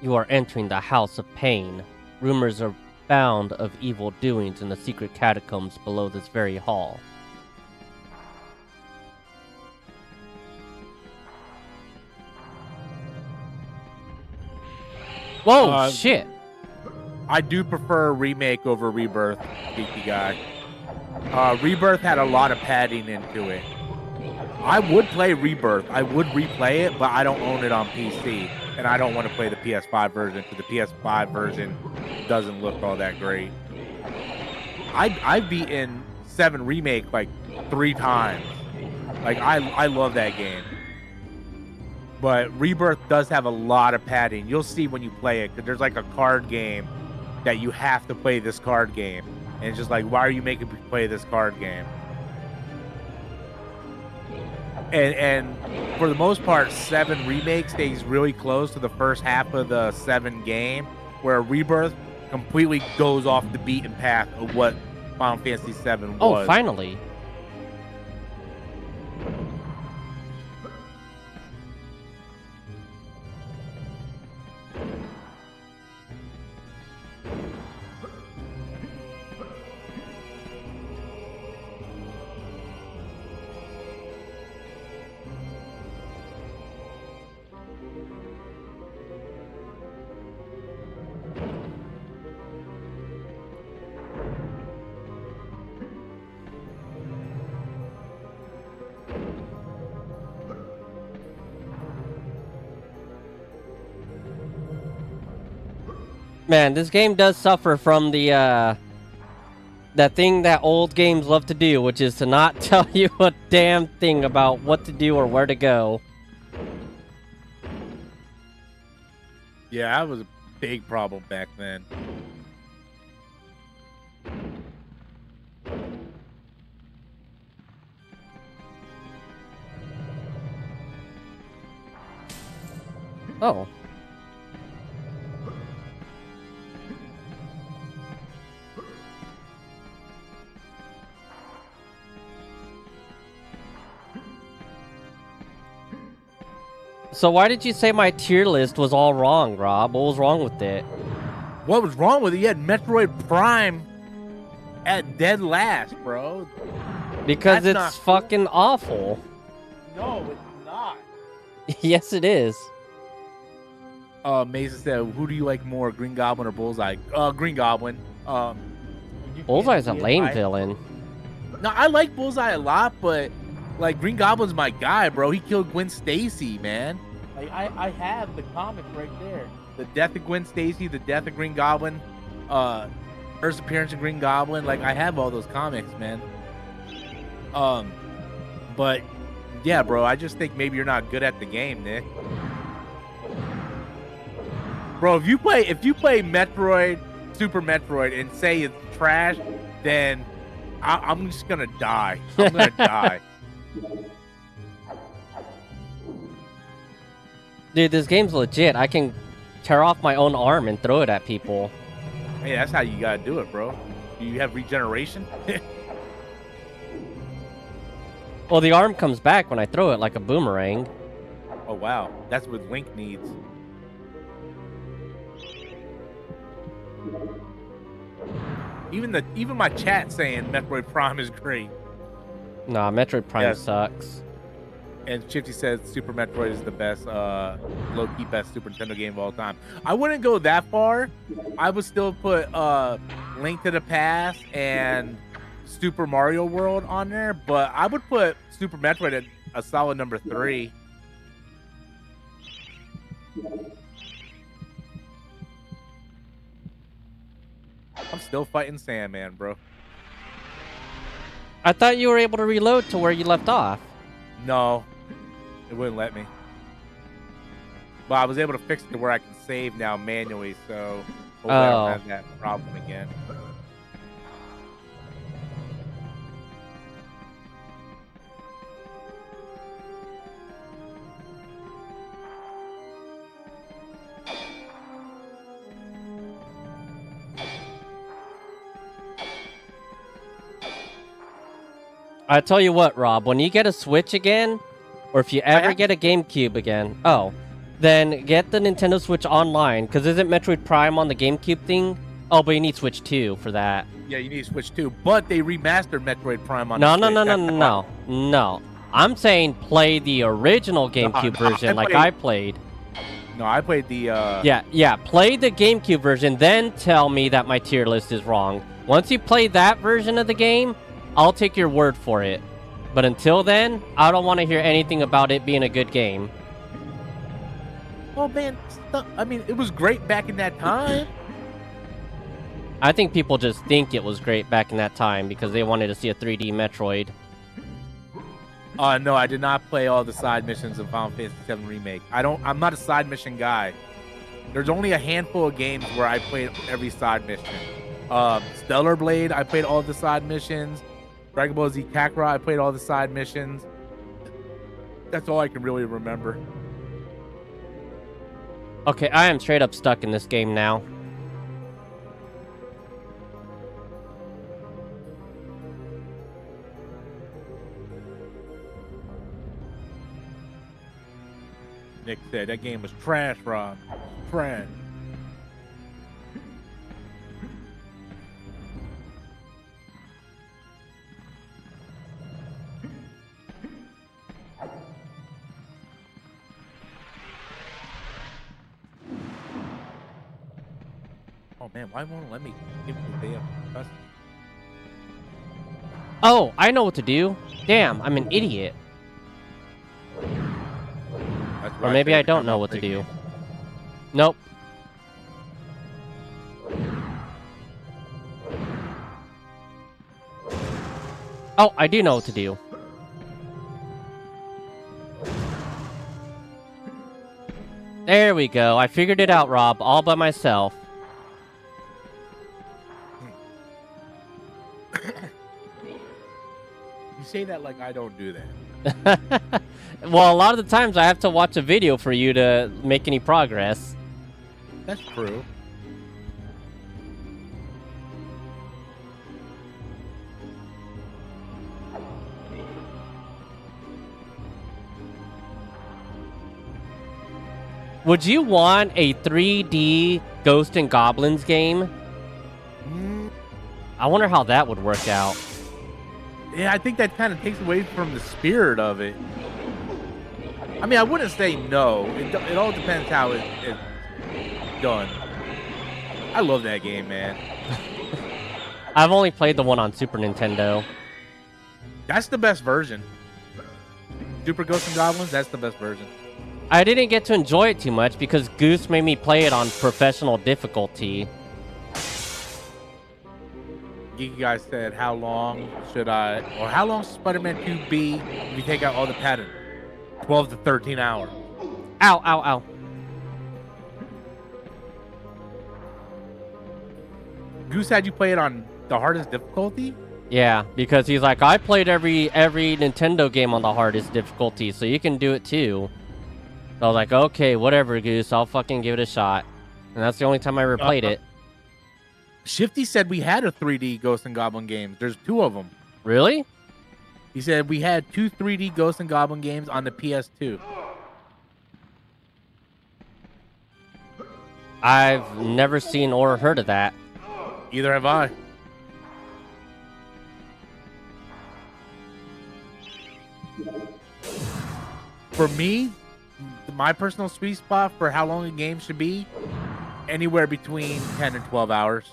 You are entering the House of Pain. Rumors abound of evil doings in the secret catacombs below this very hall. Whoa, shit! I do prefer remake over Rebirth, Geeky Guy. Rebirth had a lot of padding into it. I would play Rebirth. I would replay it, but I don't own it on PC. And I don't want to play the PS5 version because the PS5 version doesn't look all that great. I've beaten 7 Remake like 3 times. Like, I love that game. But Rebirth does have a lot of padding. You'll see when you play it, because there's like a card game that you have to play this card game. And it's just like, why are you making me play this card game? And for the most part, 7 Remake stays really close to the first half of the 7 game, where Rebirth completely goes off the beaten path of what Final Fantasy VII was. Oh, finally. Man, this game does suffer from the that thing that old games love to do, which is to not tell you a damn thing about what to do or where to go. Yeah, that was a big problem back then. Oh. So why did you say my tier list was all wrong, Rob? What was wrong with it? What was wrong with it? You had Metroid Prime at dead last, bro. Because That's it's not fucking awful. No, it's not. Yes, it is. Mason said, "Who do you like more, Green Goblin or Bullseye?" Green Goblin. Bullseye's a lame villain. No, I like Bullseye a lot, but like Green Goblin's my guy, bro. He killed Gwen Stacy, man. Like I have the comic right there. The death of Gwen Stacy, the death of Green Goblin, first appearance of Green Goblin. Like I have all those comics, man. But yeah, bro, I just think maybe you're not good at the game, Nick. Bro, if you play Metroid, Super Metroid, and say it's trash, then I'm just gonna die. I'm gonna die. Dude, this game's legit. I can tear off my own arm and throw it at people. Hey, that's how you gotta do it, bro. Do you have regeneration? Well, the arm comes back when I throw it like a boomerang. Oh wow, that's what Link needs. Even my chat saying Metroid Prime is great. Nah, Metroid Prime Yes. sucks. And Shifty says Super Metroid is the best, low-key best Super Nintendo game of all time. I wouldn't go that far. I would still put Link to the Past and Super Mario World on there, but I would put Super Metroid at a solid number 3. I'm still fighting Sandman, bro. I thought you were able to reload to where you left off. No, it wouldn't let me. But I was able to fix it to where I can save now manually, so hopefully I don't have that problem again. I tell you what, Rob, when you get a Switch again, or if you ever get a GameCube again, then get the Nintendo Switch Online, because isn't Metroid Prime on the GameCube thing? Oh, but you need Switch 2 for that. Yeah, you need to Switch 2, but they remastered Metroid Prime on No, the Switch. no. I'm saying play the original GameCube version like I played. No, I played the... Yeah, play the GameCube version, then tell me that my tier list is wrong. Once you play that version of the game, I'll take your word for it. But until then, I don't want to hear anything about it being a good game. Oh, man, I mean, it was great back in that time. I think people just think it was great back in that time because they wanted to see a 3D Metroid. No, I did not play all the side missions of Final Fantasy VII Remake. I'm not a side mission guy. There's only a handful of games where I played every side mission. Stellar Blade, I played all the side missions. Dragon Ball Z Kakarot, I played all the side missions. That's all I can really remember. Okay, I am straight up stuck in this game now. Nick said that game was trash, Rob. Trash. Oh man, why won't it let me give the day of custody? Oh, I know what to do. Damn, I'm an idiot. That's Or right, maybe they I don't come know out what to big. do. Nope. Oh, I do know what to do. There we go. I figured it out, Rob, all by myself. You say that like I don't do that. Well, a lot of the times I have to watch a video for you to make any progress. That's true. Would you want a 3D Ghost and Goblins game? I wonder how that would work out. Yeah, I think that kind of takes away from the spirit of it. I mean, I wouldn't say no. It all depends how it's done. I love that game, man. I've only played the one on Super Nintendo. That's the best version. Super Ghosts and Goblins, that's the best version. I didn't get to enjoy it too much because Goose made me play it on professional difficulty. You guys said, how long should how long should Spider-Man 2 be if you take out all the patterns? 12 to 13 hours. Ow, ow, ow. Goose had you play it on the hardest difficulty? Yeah, because he's like, I played every Nintendo game on the hardest difficulty, so you can do it too. So I was like, okay, whatever, Goose, I'll fucking give it a shot. And that's the only time I ever played it. Shifty said we had a 3D Ghost and Goblin game. There's 2 of them. Really? He said we had 2 3D Ghost and Goblin games on the PS2. I've never seen or heard of that. Either have I. For me, my personal sweet spot for how long a game should be, anywhere between 10 and 12 hours.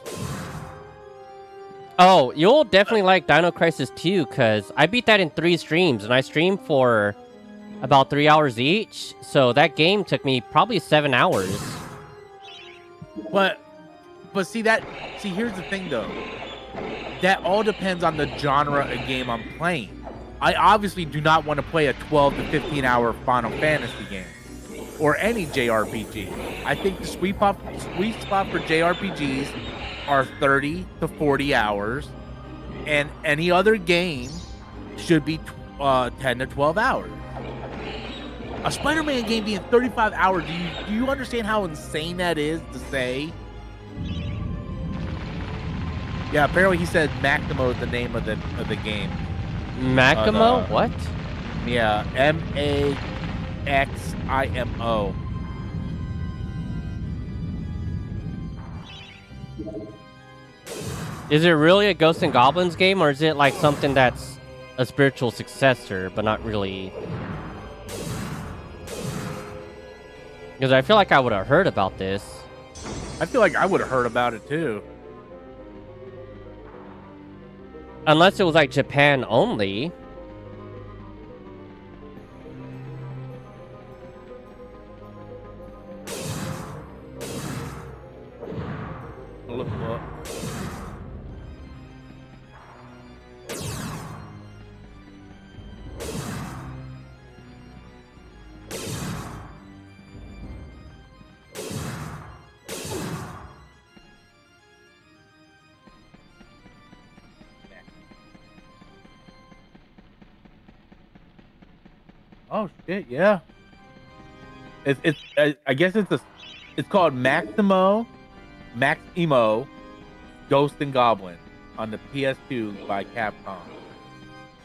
Oh, you'll definitely like Dino Crisis 2, because I beat that in 3 streams, and I streamed for about 3 hours each, so that game took me probably 7 hours. But see, here's the thing, though. That all depends on the genre of game I'm playing. I obviously do not want to play a 12 to 15 hour Final Fantasy game or any JRPG. I think the sweet spot for JRPGs are 30 to 40 hours, and any other game should be 10 to 12 hours. A Spider-Man game being 35 hours, do you understand how insane that is to say? Yeah, apparently he said Maximo is the name of the game. Maximo? What? Yeah, Maximo. Is it really a Ghosts and Goblins game, or is it like something that's a spiritual successor, but not really? Because I feel like I would have heard about this. I feel like I would have heard about it too. Unless it was like Japan only. Look up. Oh shit! Yeah. I guess it's called Maximo, Ghost and Goblin on the PS2 by Capcom.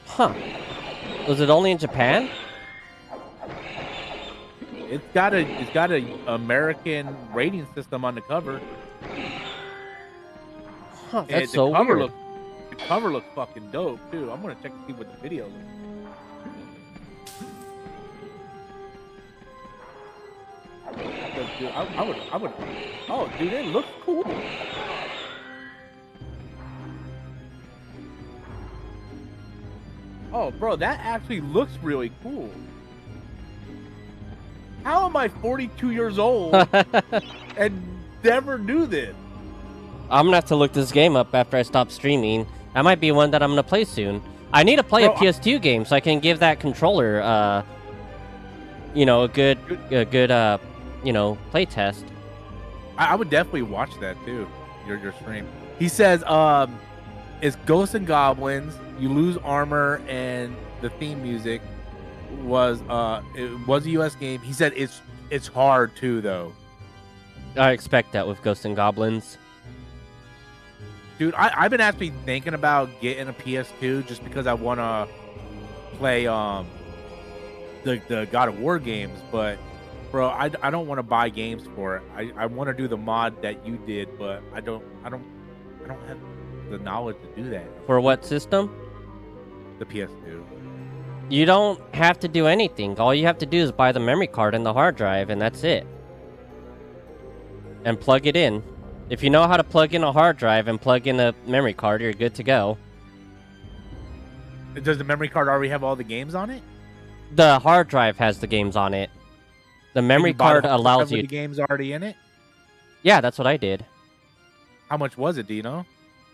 Huh. Was it only in Japan? It's got a American rating system on the cover. Huh, And that's so weird. The cover looks fucking dope too. I'm gonna check to see what the video looks like. Dude, I would. Oh, dude, it looks cool. Oh, bro, that actually looks really cool. How am I 42 years old and never knew this? I'm gonna have to look this game up after I stop streaming. That might be one that I'm gonna play soon. I need to play Bro, a PS2 game so I can give that controller, a good, play test. I would definitely watch that too. Your stream. He says, it's Ghosts and Goblins. You lose armor, and the theme music was it was a US game. He said it's hard too though. I expect that with Ghosts and Goblins. Dude, I've been actually thinking about getting a PS2 just because I want to play the God of War games, but bro, I don't want to buy games for it. I want to do the mod that you did, but I don't have the knowledge to do that. For what system? The PS2. You don't have to do anything. All you have to do is buy the memory card and the hard drive, and that's it. And plug it in. If you know how to plug in a hard drive and plug in a memory card, you're good to go. Does the memory card already have all the games on it? The hard drive has the games on it. The memory card allows you. The games already in it. Yeah, that's what I did. How much was it? Do you know?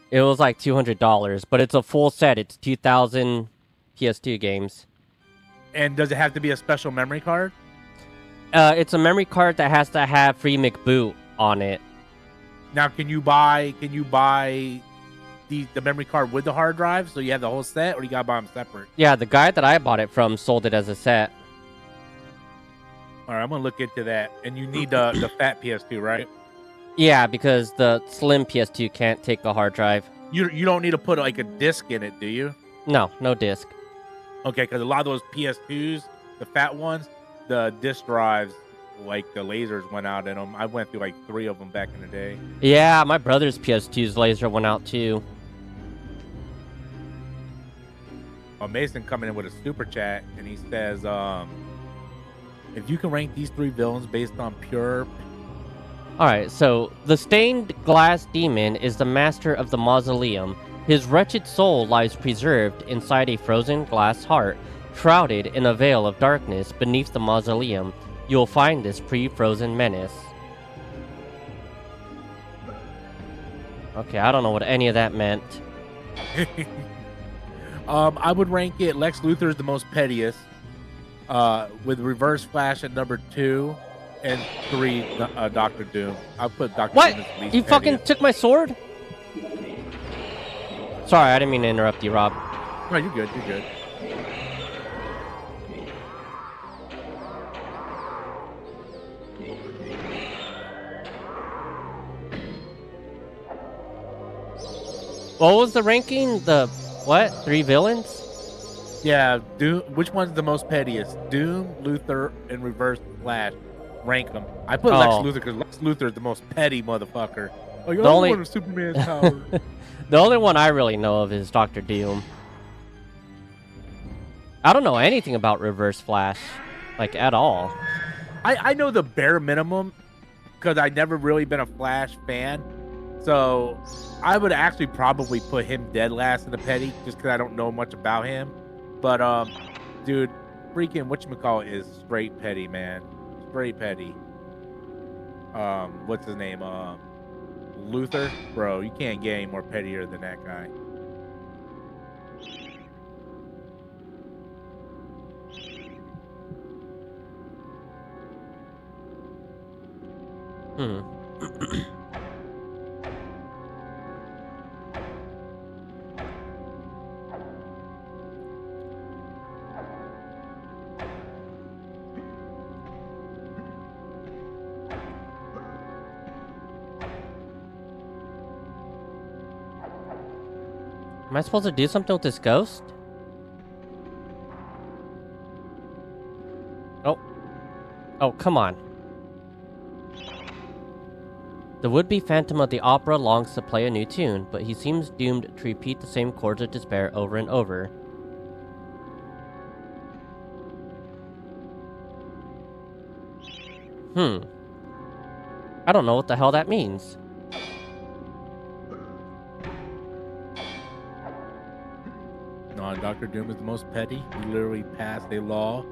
It was like $200, but it's a full set. It's 2,000 PS2 games. And does it have to be a special memory card? It's a memory card that has to have free McBoot on it. Now, can you buy the memory card with the hard drive so you have the whole set, or you gotta buy them separate? Yeah, the guy that I bought it from sold it as a set. All right, I'm gonna look into that. And you need the fat PS2, right? Yeah, because the slim PS2 can't take a hard drive. You don't need to put like a disc in it, do you? No disc. Okay, because a lot of those PS2s, the fat ones, the disc drives, like the lasers went out in them. I went through like 3 of them back in the day. Yeah, my brother's PS2's laser went out too. Mason coming in with a super chat, and he says, if you can rank these 3 villains based on pure... Alright, so the stained glass demon is the master of the mausoleum. His wretched soul lies preserved inside a frozen glass heart, shrouded in a veil of darkness beneath the mausoleum. You will find this pre-frozen menace. Okay, I don't know what any of that meant. I would rank it. Lex Luthor is the most pettiest, with Reverse Flash at number 2, and 3, Doctor Doom. I'll put Doctor What? Doom as the least You fucking pettiest. took my sword? Sorry, I didn't mean to interrupt you, Rob. No, you're good. You're good. What was the ranking? The what? 3 villains? Yeah, Doom. Which one's the most pettiest? Doom, Luthor, and Reverse Flash. Rank them. I put Lex Oh. Luthor because Lex Luthor is the most petty motherfucker. Like, I The only- want a Superman's power. The only one I really know of is Doctor Doom. I don't know anything about Reverse Flash, like, at all. I know the bare minimum because I've never really been a Flash fan. So I would actually probably put him dead last in the petty just because I don't know much about him. But, dude, freaking whatchamacallit is straight petty, man. Straight petty. What's his name? Luther? Bro, you can't get any more pettier than that guy. Am I supposed to do something with this ghost? Oh, come on. The would-be Phantom of the Opera longs to play a new tune, but he seems doomed to repeat the same chords of despair over and over. I don't know what the hell that means. No, Doctor Doom is the most petty. He literally passed a law.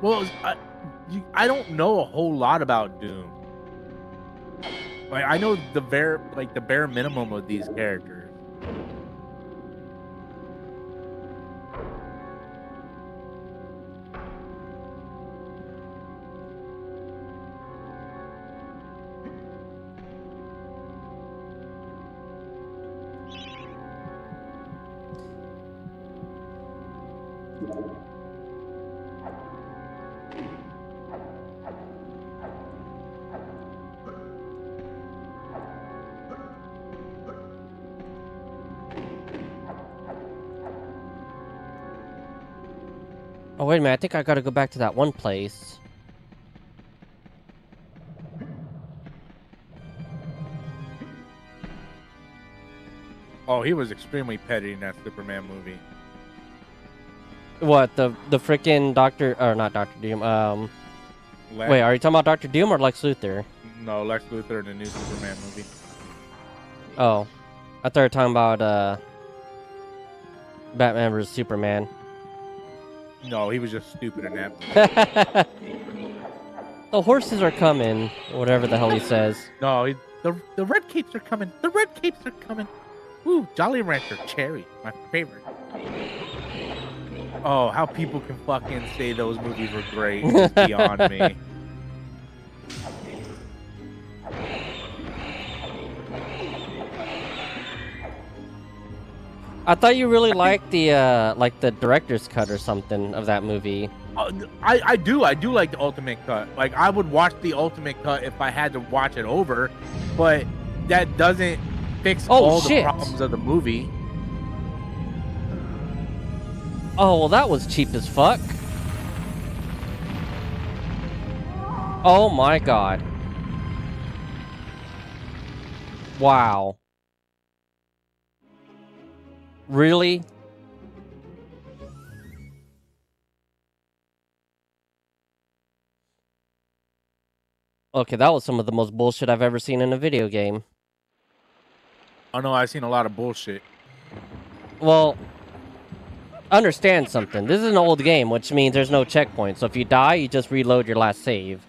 Well, I don't know a whole lot about Doom. Like, I know the bare minimum of these characters. Oh, wait a minute. I think I gotta go back to that one place. Oh, he was extremely petty in that Superman movie. What, the frickin' Doctor... Or not Doctor Doom, Wait, are you talking about Doctor Doom or Lex Luthor? No, Lex Luthor in the new Superman movie. Oh. I thought you were talking about, Batman vs. Superman. No, he was just stupid in that movie. The horses are coming, whatever the hell he says. No, the red capes are coming. The red capes are coming. Ooh, Jolly Rancher Cherry, my favorite. Oh, how people can fucking say those movies were great is beyond me. I thought you really liked the director's cut or something of that movie. I do like the ultimate cut. Like, I would watch the ultimate cut if I had to watch it over, but that doesn't fix all the problems of the movie. Oh, well, that was cheap as fuck. Oh my god. Wow. Really? Okay, that was some of the most bullshit I've ever seen in a video game. Oh no, I've seen a lot of bullshit. Well, understand something. This is an old game, which means there's no checkpoint. So if you die, you just reload your last save.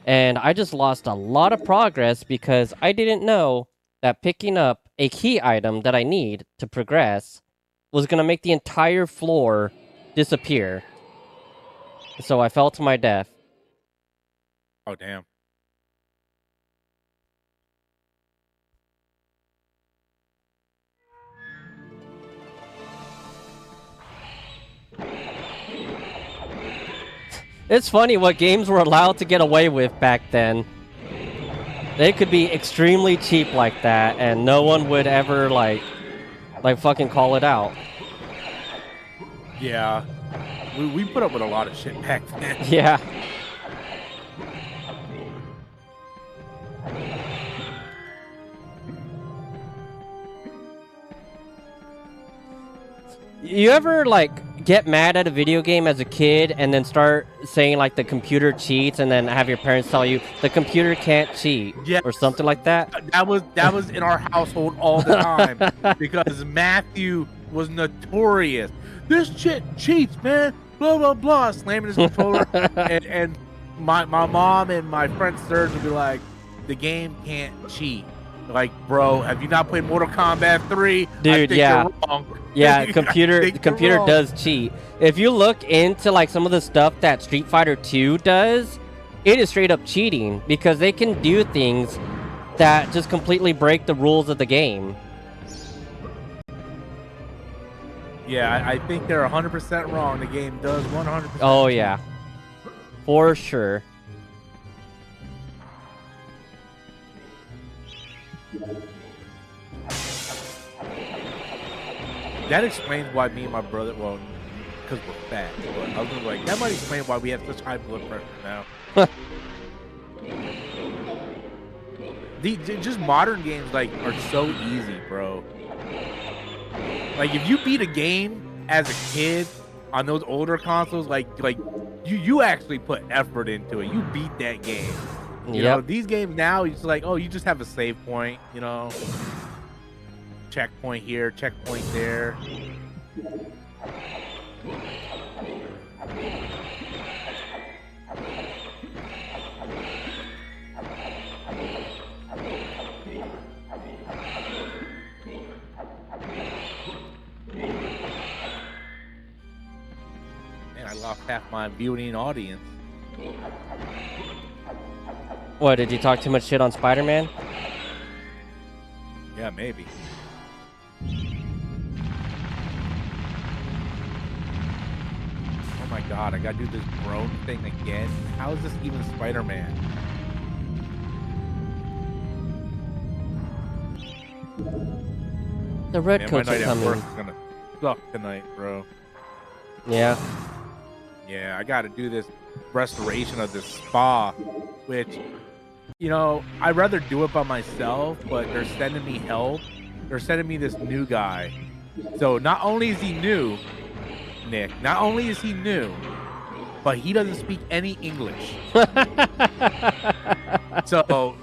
And I just lost a lot of progress because I didn't know that picking up a key item that I need to progress was going to make the entire floor disappear. So I fell to my death. Oh, damn. It's funny what games were allowed to get away with back then. They could be extremely cheap like that, and no one would ever, like fucking call it out. Yeah. We put up with a lot of shit back then. Yeah. You ever, like, get mad at a video game as a kid and then start saying, like, the computer cheats and then have your parents tell you the computer can't cheat? Yes. Or something like that? That was in our household all the time because Matthew was notorious. This shit cheats, man. Blah, blah, blah. Slamming his controller. and my mom and my friend Serge would be like, the game can't cheat. Like, bro, have you not played Mortal Kombat 3? Dude, I think yeah. you're wrong. Yeah, computer does cheat. If you look into like some of the stuff that Street Fighter 2 does, it is straight up cheating because they can do things that just completely break the rules of the game. Yeah, I think they're 100% wrong. The game does 100%. Oh yeah, for sure. That explains why me and my brother, well, because we're fat. But I was like, that might explain why we have such high blood pressure now. Just modern games like are so easy, bro. Like if you beat a game as a kid on those older consoles, like you actually put effort into it. You beat that game. You know, these games now, it's like, oh, you just have a save point, you know. Checkpoint here, checkpoint there. Man, I lost half my viewing audience. What, did you talk too much shit on Spider-Man? Yeah, maybe. my god, I gotta do this drone thing again. How is this even Spider-Man? The red Man, my coats are night at work coming. is gonna suck tonight, bro. Yeah. Yeah, I gotta do this restoration of this spa, which, you know, I'd rather do it by myself, but they're sending me help. They're sending me this new guy. So not only is he new, Nick, not only is he new, but he doesn't speak any English. So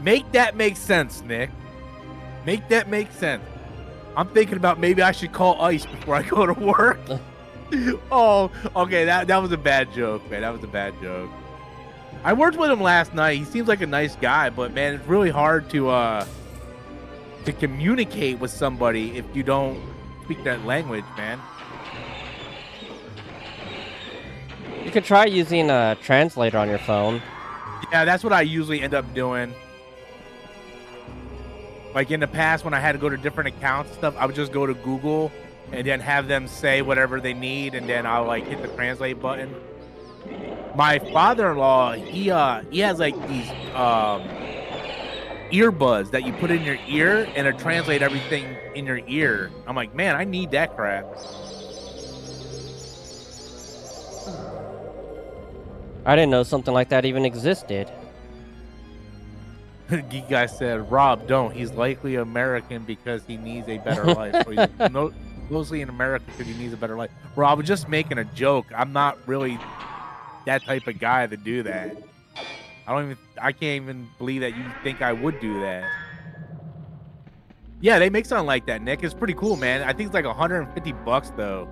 make that make sense, Nick. Make that make sense. I'm thinking about maybe I should call ICE before I go to work. Oh, okay, that was a bad joke, man. That was a bad joke. I worked with him last night. He seems like a nice guy, but man, it's really hard to communicate with somebody if you don't speak that language, man. You could try using a translator on your phone. Yeah, that's what I usually end up doing. Like in the past, when I had to go to different accounts and stuff, I would just go to Google and then have them say whatever they need, and then I'll like hit the translate button. My father-in-law, he has like these earbuds that you put in your ear and it translate everything in your ear. I'm like, man, I need that crap. I didn't know something like that even existed. Geek guy said, Rob, don't. He's likely American because he needs a better life. Or he's mostly in America because he needs a better life. Bro, I was just making a joke. I'm not really that type of guy to do that. I can't even believe that you think I would do that. Yeah, they make something like that, Nick. It's pretty cool, man. I think it's like $150 though.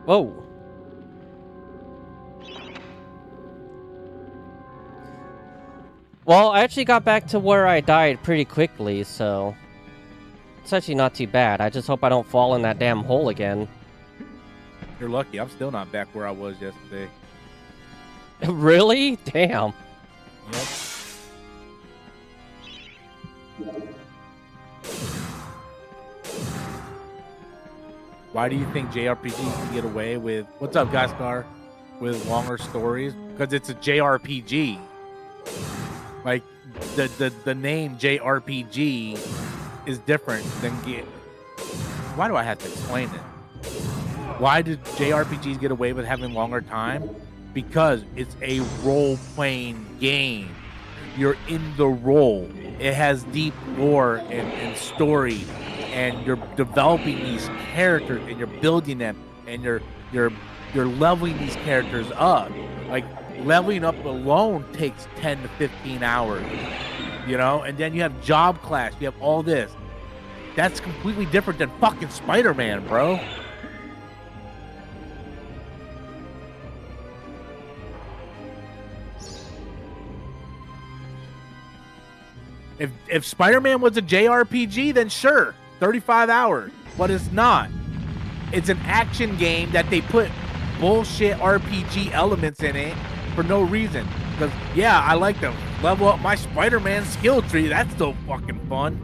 Whoa. Well, I actually got back to where I died pretty quickly, so it's actually not too bad. I just hope I don't fall in that damn hole again. You're lucky. I'm still not back where I was yesterday. Really? Damn. Yep. Why do you think JRPGs can get away with, what's up, Gaskar, with longer stories? Because it's a JRPG. Like, the name JRPG is different than why do I have to explain it? Why did JRPGs get away with having longer time? Because it's a role-playing game. You're in the role. It has deep lore and story, and you're developing these characters and you're building them, and you're leveling these characters up. Like, leveling up alone takes 10 to 15 hours, you know? And then you have job class, you have all this. That's completely different than fucking Spider-Man, bro. If Spider-Man was a JRPG, then sure, 35 hours. But it's not. It's an action game that they put bullshit RPG elements in it for no reason. Because, yeah, I like to level up my Spider-Man skill tree. That's so fucking fun.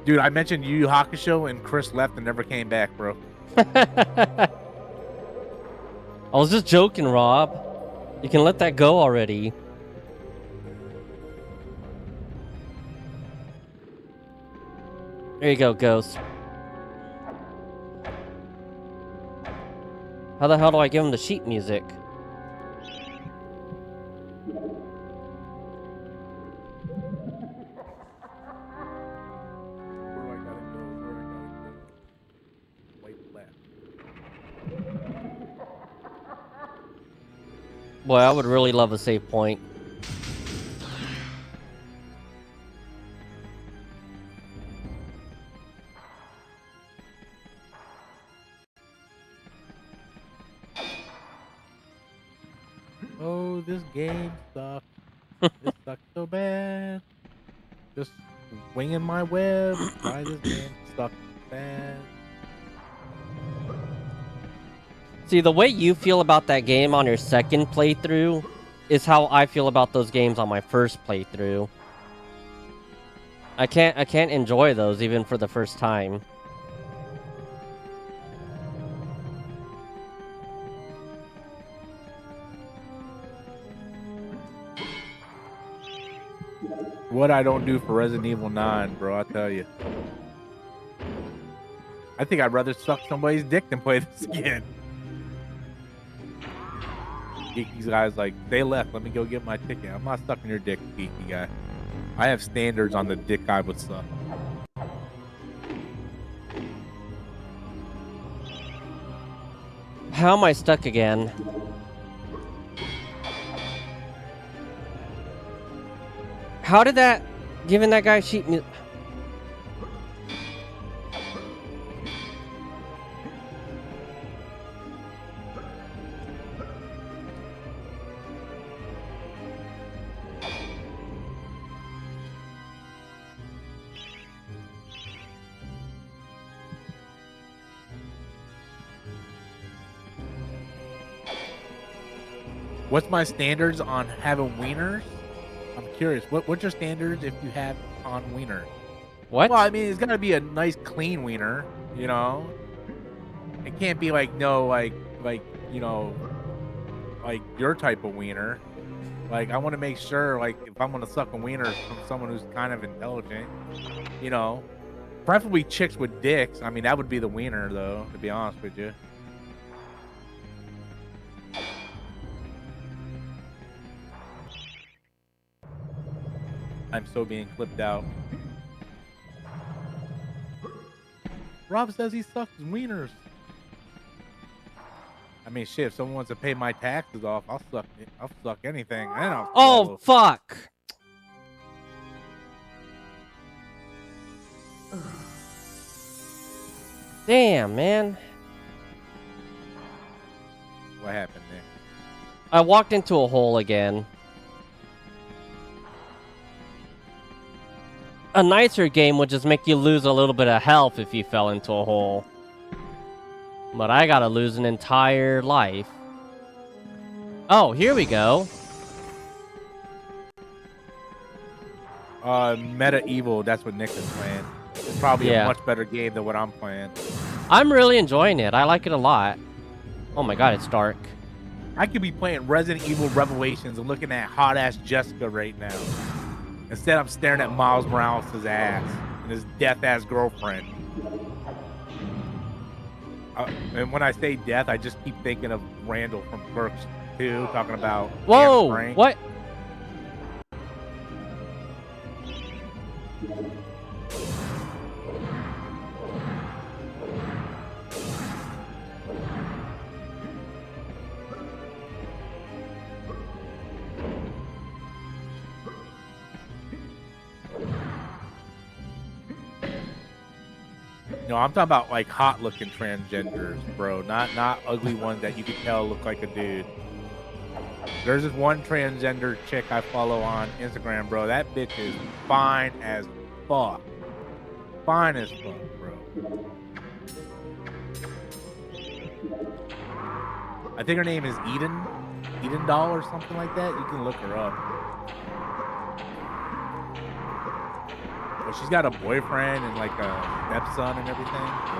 Dude, I mentioned Yu Yu Hakusho and Chris left and never came back, bro. I was just joking, Rob. You can let that go already. There you go, Ghost. How the hell do I give him the sheet music? Where do I gotta go? Where do I gotta go? Wipe left. Boy, I would really love a save point. Oh, this game sucks. It sucks so bad. Just winging my web. Why this man stuck bad? See, the way you feel about that game on your second playthrough is how I feel about those games on my first playthrough. I can't enjoy those even for the first time. What I don't do for Resident Evil 9, bro, I tell you. I think I'd rather suck somebody's dick than play this again. Geeky guy's like, they left, let me go get my ticket. I'm not sucking your dick, geeky guy. I have standards on the dick I would suck. How am I stuck again? How did that... Giving that guy sheet music... What's my standards on having wieners? I'm curious. What's your standards if you have on wieners? What? Well, I mean, it's gotta be a nice, clean wiener. You know, it can't be like you know, like your type of wiener. Like, I want to make sure, like, if I'm gonna suck a wiener from someone who's kind of intelligent, you know, preferably chicks with dicks. I mean, that would be the wiener, though. To be honest with you. I'm so being clipped out. Rob says he sucks wieners. I mean, shit, if someone wants to pay my taxes off, I'll suck anything. And I'll Oh, fuck. Damn, man. What happened there? I walked into a hole again. A nicer game would just make you lose a little bit of health if you fell into a hole. But I gotta lose an entire life. Oh, here we go. MediEvil, that's what Nick is playing. It's probably a much better game than what I'm playing. I'm really enjoying it. I like it a lot. Oh my god, it's dark. I could be playing Resident Evil Revelations and looking at hot-ass Jessica right now. Instead, I'm staring at Miles Morales' ass and his death-ass girlfriend. And when I say death, I just keep thinking of Randall from Clerks 2, talking about... Whoa! What? No, I'm talking about like hot-looking transgenders, bro. Not ugly ones that you could tell look like a dude. There's this one transgender chick I follow on Instagram, bro. That bitch is fine as fuck. Fine as fuck, bro. I think her name is Eden Doll or something like that. You can look her up. But she's got a boyfriend and like a stepson and everything. So.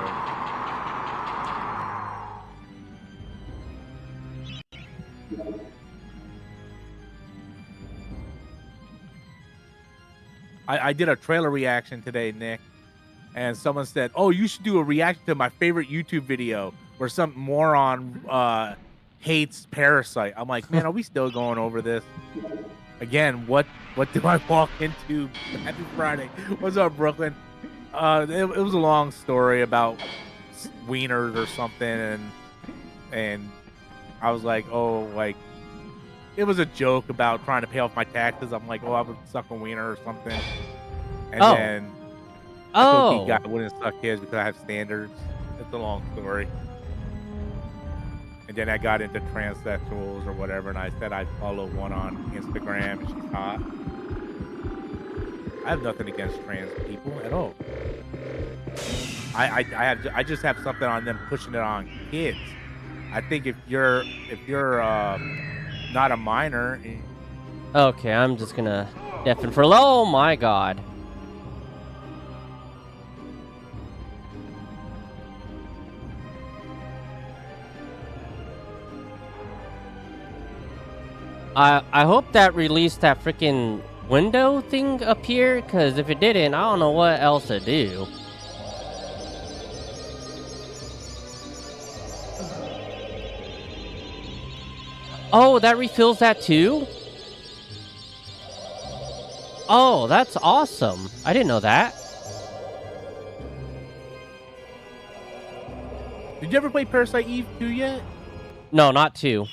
I did a trailer reaction today, Nick, and someone said, "Oh, you should do a reaction to my favorite YouTube video where some moron hates Parasite." I'm like, man, are we still going over this? Again, what do I walk into? Happy Friday. What's up, Brooklyn? It was a long story about wieners or something, and I was like, oh, like, it was a joke about trying to pay off my taxes. I'm like, oh, I would suck a wiener or something. And then I told the guy I wouldn't suck his because I have standards. It's a long story. And then I got into transsexuals or whatever, and I said I'd follow one on Instagram, and she's hot. I have nothing against trans people at all. I just have something on them pushing it on kids. I think if you're not a minor, Okay, I'm just gonna deafen for low. Oh my god. I hope that released that freaking window thing up here, because if it didn't, I don't know what else to do. Oh, that refills that too? Oh, that's awesome. I didn't know that. did you ever play Parasite Eve 2 yet? No, not 2.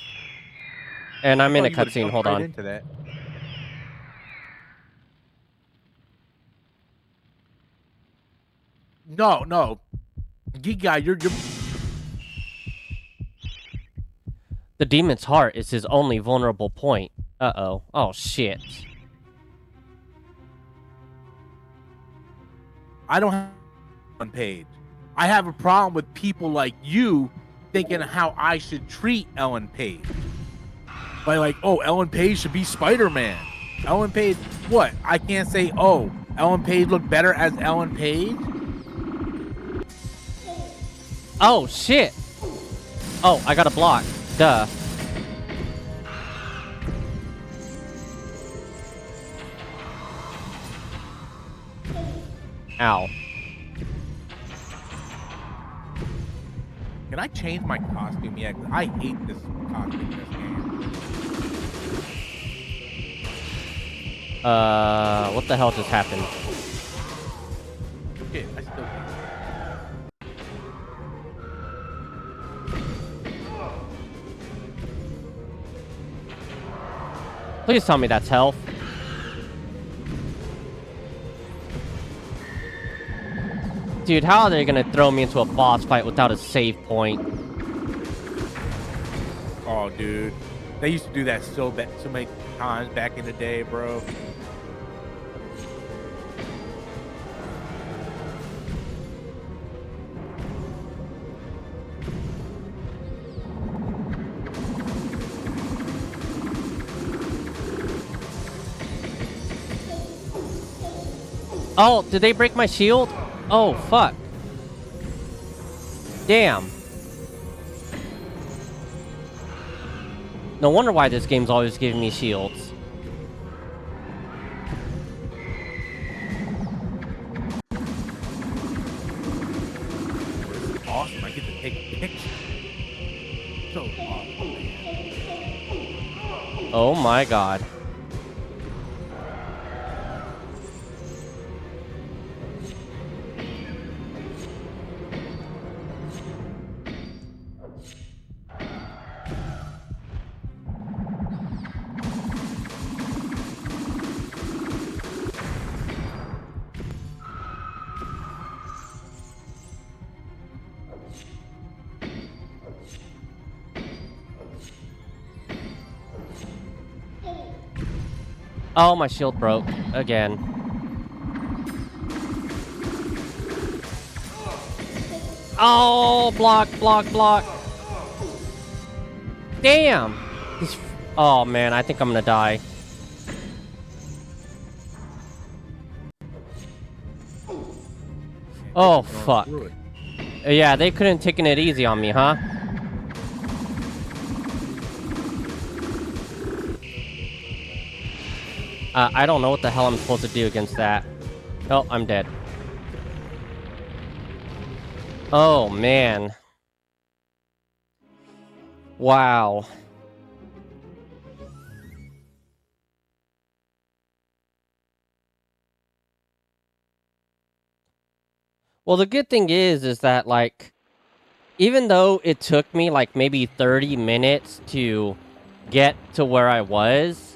And I'm in thought a you would've cutscene. jumped Hold right on. into that. No. Geek guy, you're The demon's heart is his only vulnerable point. Uh-oh. Oh, shit. I don't have one page. I have a problem with people like you thinking how I should treat Ellen Page. Like, oh, Ellen Page should be Spider-Man. Ellen Page, what? I can't say, oh, Ellen Page looked better as Ellen Page? Oh, shit. Oh, I got a block. Duh. Ow. Can I change my costume yet? I hate this costume in this game. What the hell just happened? Shit, I still can't. Please tell me that's health. Dude, how are they gonna throw me into a boss fight without a save point? Oh, dude. They used to do that so many times back in the day, bro. Oh, did they break my shield? Oh, fuck. Damn. No wonder why this game's always giving me shields. Awesome, I get to take a picture. So awesome, man. Oh my god. Oh, my shield broke again. Oh, block. Damn. Oh man, I think I'm gonna die. Oh fuck. Yeah, they couldn't taken it easy on me, huh? I don't know what the hell I'm supposed to do against that. Oh, I'm dead. Oh, man. Wow. Well, the good thing is that, like, even though it took me, like, maybe 30 minutes to get to where I was,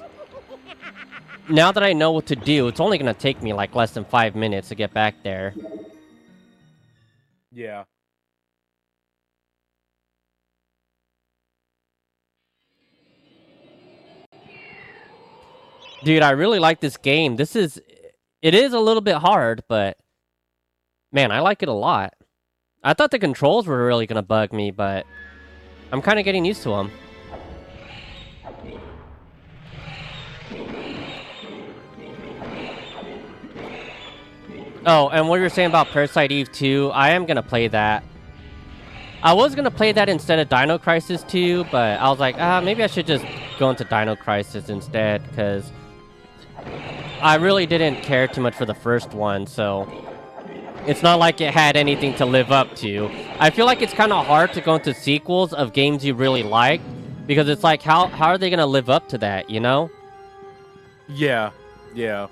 now that I know what to do, it's only gonna take me, like, less than 5 minutes to get back there. Yeah. Dude, I really like this game. This is... It is a little bit hard, but man, I like it a lot. I thought the controls were really gonna bug me, but I'm kind of getting used to them. Oh, and what you were saying about Parasite Eve 2, I am gonna play that. I was gonna play that instead of Dino Crisis 2, but I was like, maybe I should just go into Dino Crisis instead, because I really didn't care too much for the first one, so it's not like it had anything to live up to. I feel like it's kind of hard to go into sequels of games you really like, because it's like, how are they gonna live up to that, you know? Yeah, yeah.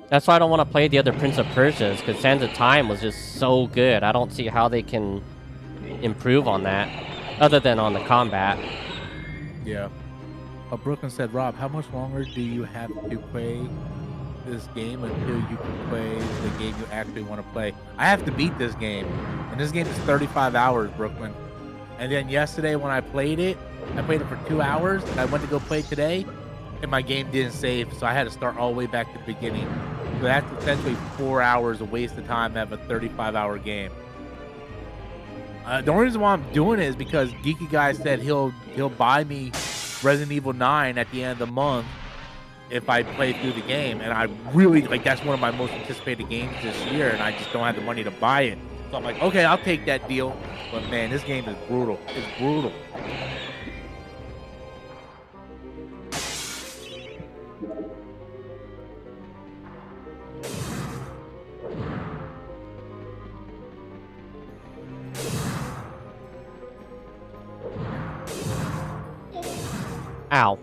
That's why I don't want to play the other Prince of Persias, because Sands of Time was just so good. I don't see how they can improve on that, other than on the combat. Yeah. Brooklyn said, Rob, how much longer do you have to play this game until you can play the game you actually want to play? I have to beat this game. And this game is 35 hours, Brooklyn. And then yesterday when I played it for 2 hours. And I went to go play today, and my game didn't save. So I had to start all the way back to the beginning. So that's essentially 4 hours of waste of time to have a 35-hour game. The only reason why I'm doing it is because Geeky Guy said he'll buy me Resident Evil 9 at the end of the month if I play through the game, and I really like that's one of my most anticipated games this year, and I just don't have the money to buy it. So I'm like, okay, I'll take that deal. But man, this game is brutal. It's brutal. Ow.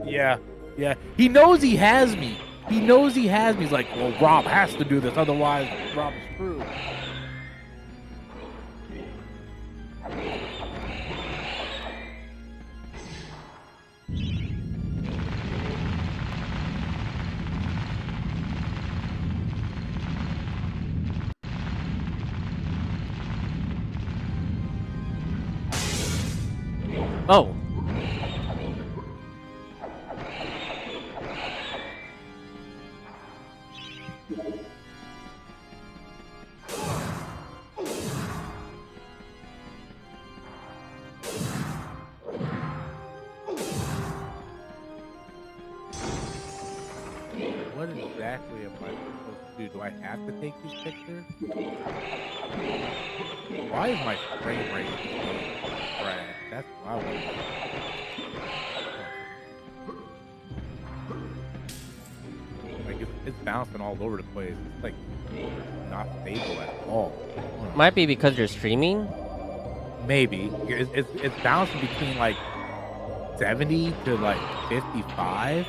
Yeah, yeah. He knows he has me. He knows he has me. He's like, well, Rob has to do this, otherwise Rob is screwed. Oh. What exactly am I supposed to do? Do I have to take these pictures? Why is my frame rate crashed? That's what I want to know. Like, it's bouncing all over the place. It's like not stable at all. Might be because you're streaming? Maybe. It's bouncing between like 70 to like 55.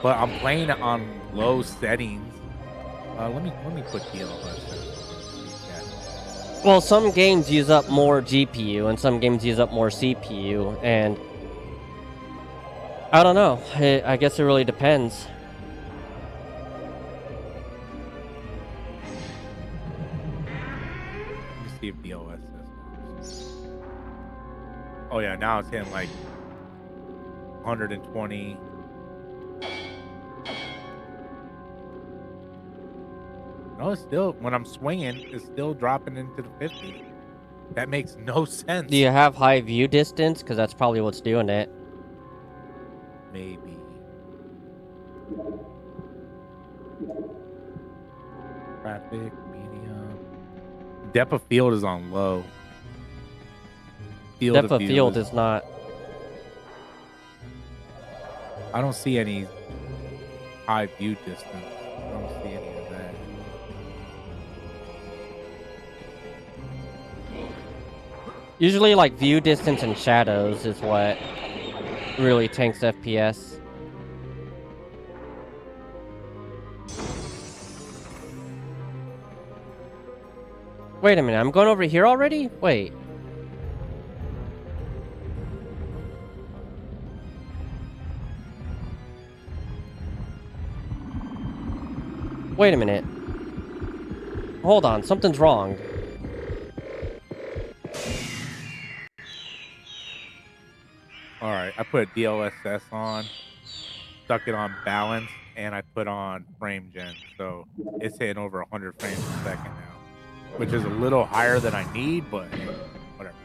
But I'm playing it on low settings. Let me put DLSS. Well, some games use up more GPU and some games use up more CPU, and I don't know. I guess it really depends. Let me see if DLSS works. Oh yeah, now it's hitting like 120. No, it's still, when I'm swinging, it's still dropping into the 50s. That makes no sense. Do you have high view distance? Because that's probably what's doing it. Maybe. Traffic, medium. Depth of field is on low. Depth of field is not. I don't see any high view distance. I don't see any of that. Usually, like, view distance and shadows is what really tanks FPS. Wait a minute, I'm going over here already? Wait. Wait a minute. Hold on, something's wrong. All right, I put DLSS on, stuck it on balance, and I put on frame gen. So it's hitting over 100 frames a second now, which is a little higher than I need, but hey, whatever.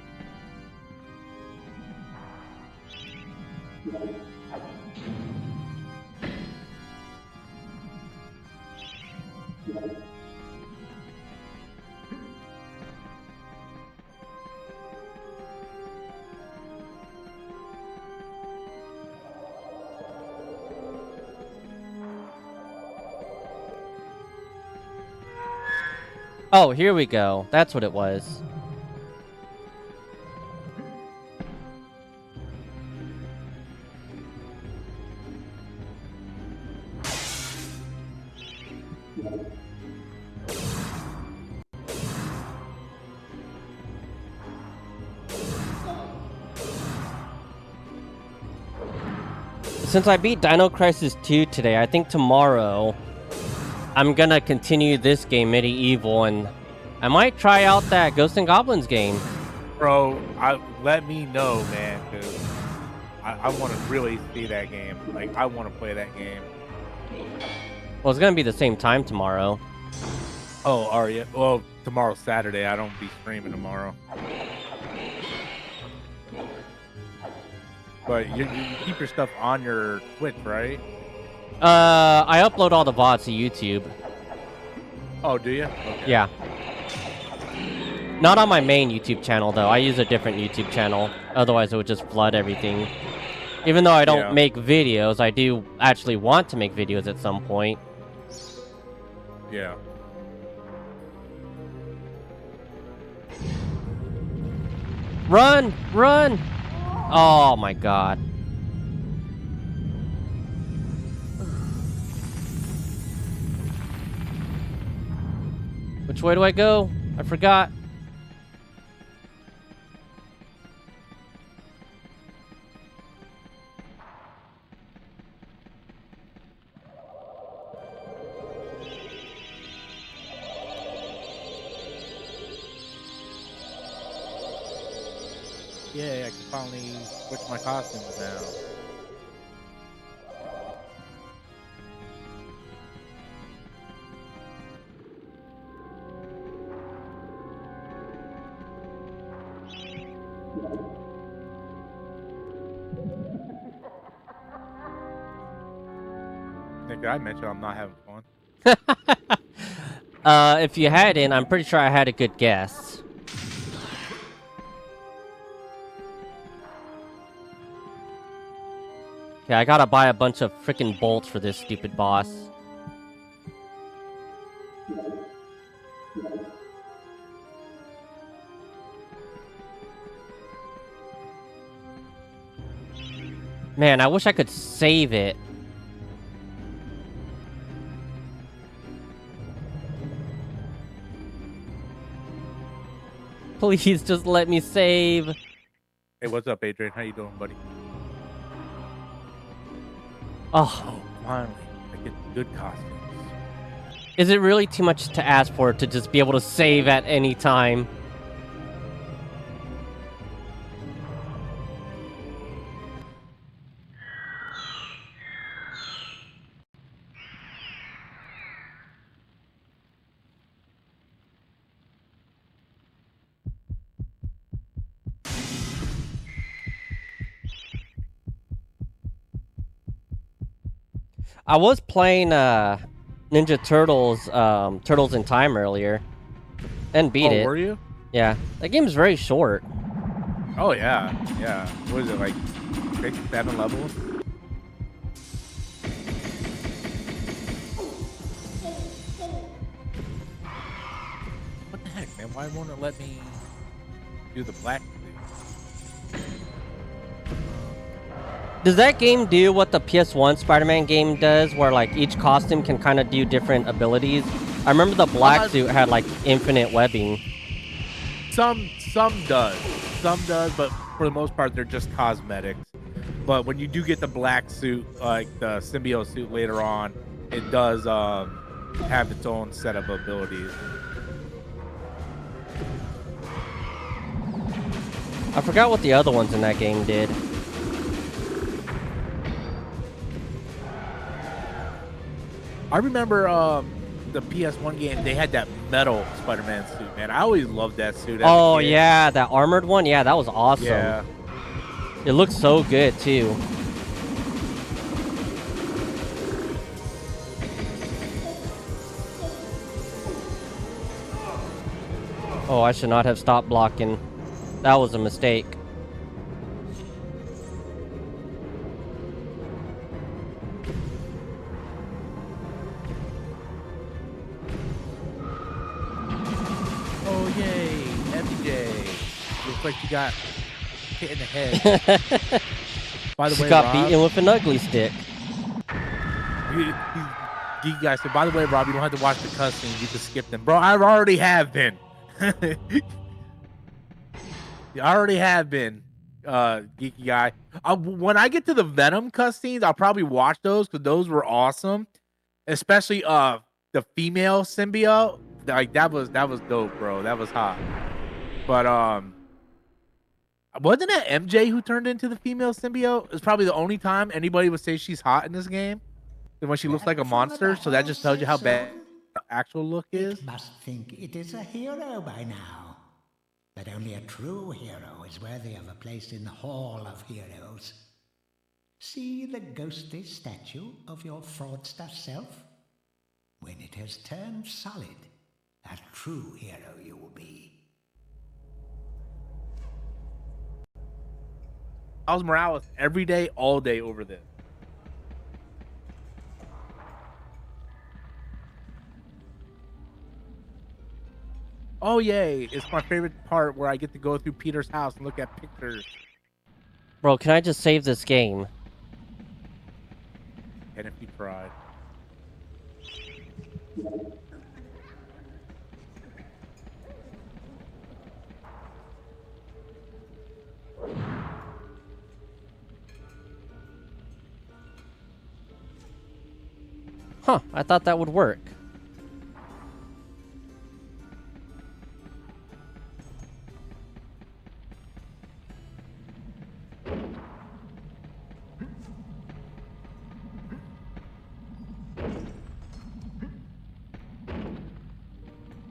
Oh, here we go. That's what it was. Since I beat Dino Crisis 2 today, I think tomorrow I'm gonna continue this game, MediEvil, and I might try out that Ghosts and Goblins game. Bro, let me know, man, because I want to really see that game. Like, I want to play that game. Well, it's gonna be the same time tomorrow. Oh, are you? Well, tomorrow's Saturday. I don't be streaming tomorrow. But you keep your stuff on your Twitch, right? I upload all the VODs to YouTube. Oh, do you? Okay. Yeah. Not on my main YouTube channel, though. I use a different YouTube channel. Otherwise, it would just flood everything. Even though I don't make videos, I do actually want to make videos at some point. Yeah. Run! Run! Oh my god. Which way do I go? I forgot. Yeah, I can finally switch my costumes now. Nick, did I mention I'm not having fun? If you hadn't, I'm pretty sure I had a good guess. Okay, I gotta buy a bunch of freaking bolts for this stupid boss. Man, I wish I could save it. Please just let me save. Hey, what's up, Adrian? How you doing, buddy? Oh, Finally, I get good costumes. is it really too much to ask for to just be able to save at any time? I was playing Ninja Turtles, Turtles in Time earlier, and beat it. Were you? Yeah, that game's very short. Oh yeah, yeah. What is it, like 6, 7 levels? What the heck, man? Why won't it let me do the black thing? Does that game do what the PS1 Spider-Man game does, where like each costume can kind of do different abilities? I remember the black suit had like infinite webbing. Some does, but for the most part, they're just cosmetics. But when you do get the black suit, like the symbiote suit later on, it does have its own set of abilities. I forgot what the other ones in that game did. I remember the PS1 game. They had that metal Spider-Man suit, man. I always loved that suit. As a Oh kid. yeah, that armored one. Yeah, that was awesome. Yeah. It looks so good too. Oh, I should not have stopped blocking. That was a mistake. Oh yay, MJ. Looks like you got hit in the head. By the She way, got Rob, beaten with an ugly stick. you guys said, by the way, Rob, you don't have to watch the cutscenes. You can skip them. Bro, I already have been. You already have been, geeky guy. When I get to the Venom cutscenes, I'll probably watch those because those were awesome. Especially the female symbiote. Like that was dope, bro. That was hot. But wasn't it MJ who turned into the female symbiote? It's probably the only time anybody would say she's hot in this game. And when she looks like a monster, so that just tells you how bad the actual look is. It must think it is a hero by now. But only a true hero is worthy of a place in the Hall of Heroes. See the ghostly statue of your fraudster self? When it has turned solid, a true hero you will be. Miles Morales every day, all day over this. Oh yay! It's my favorite part where I get to go through Peter's house and look at pictures. Bro, can I just save this game? And if you tried. Huh, I thought that would work.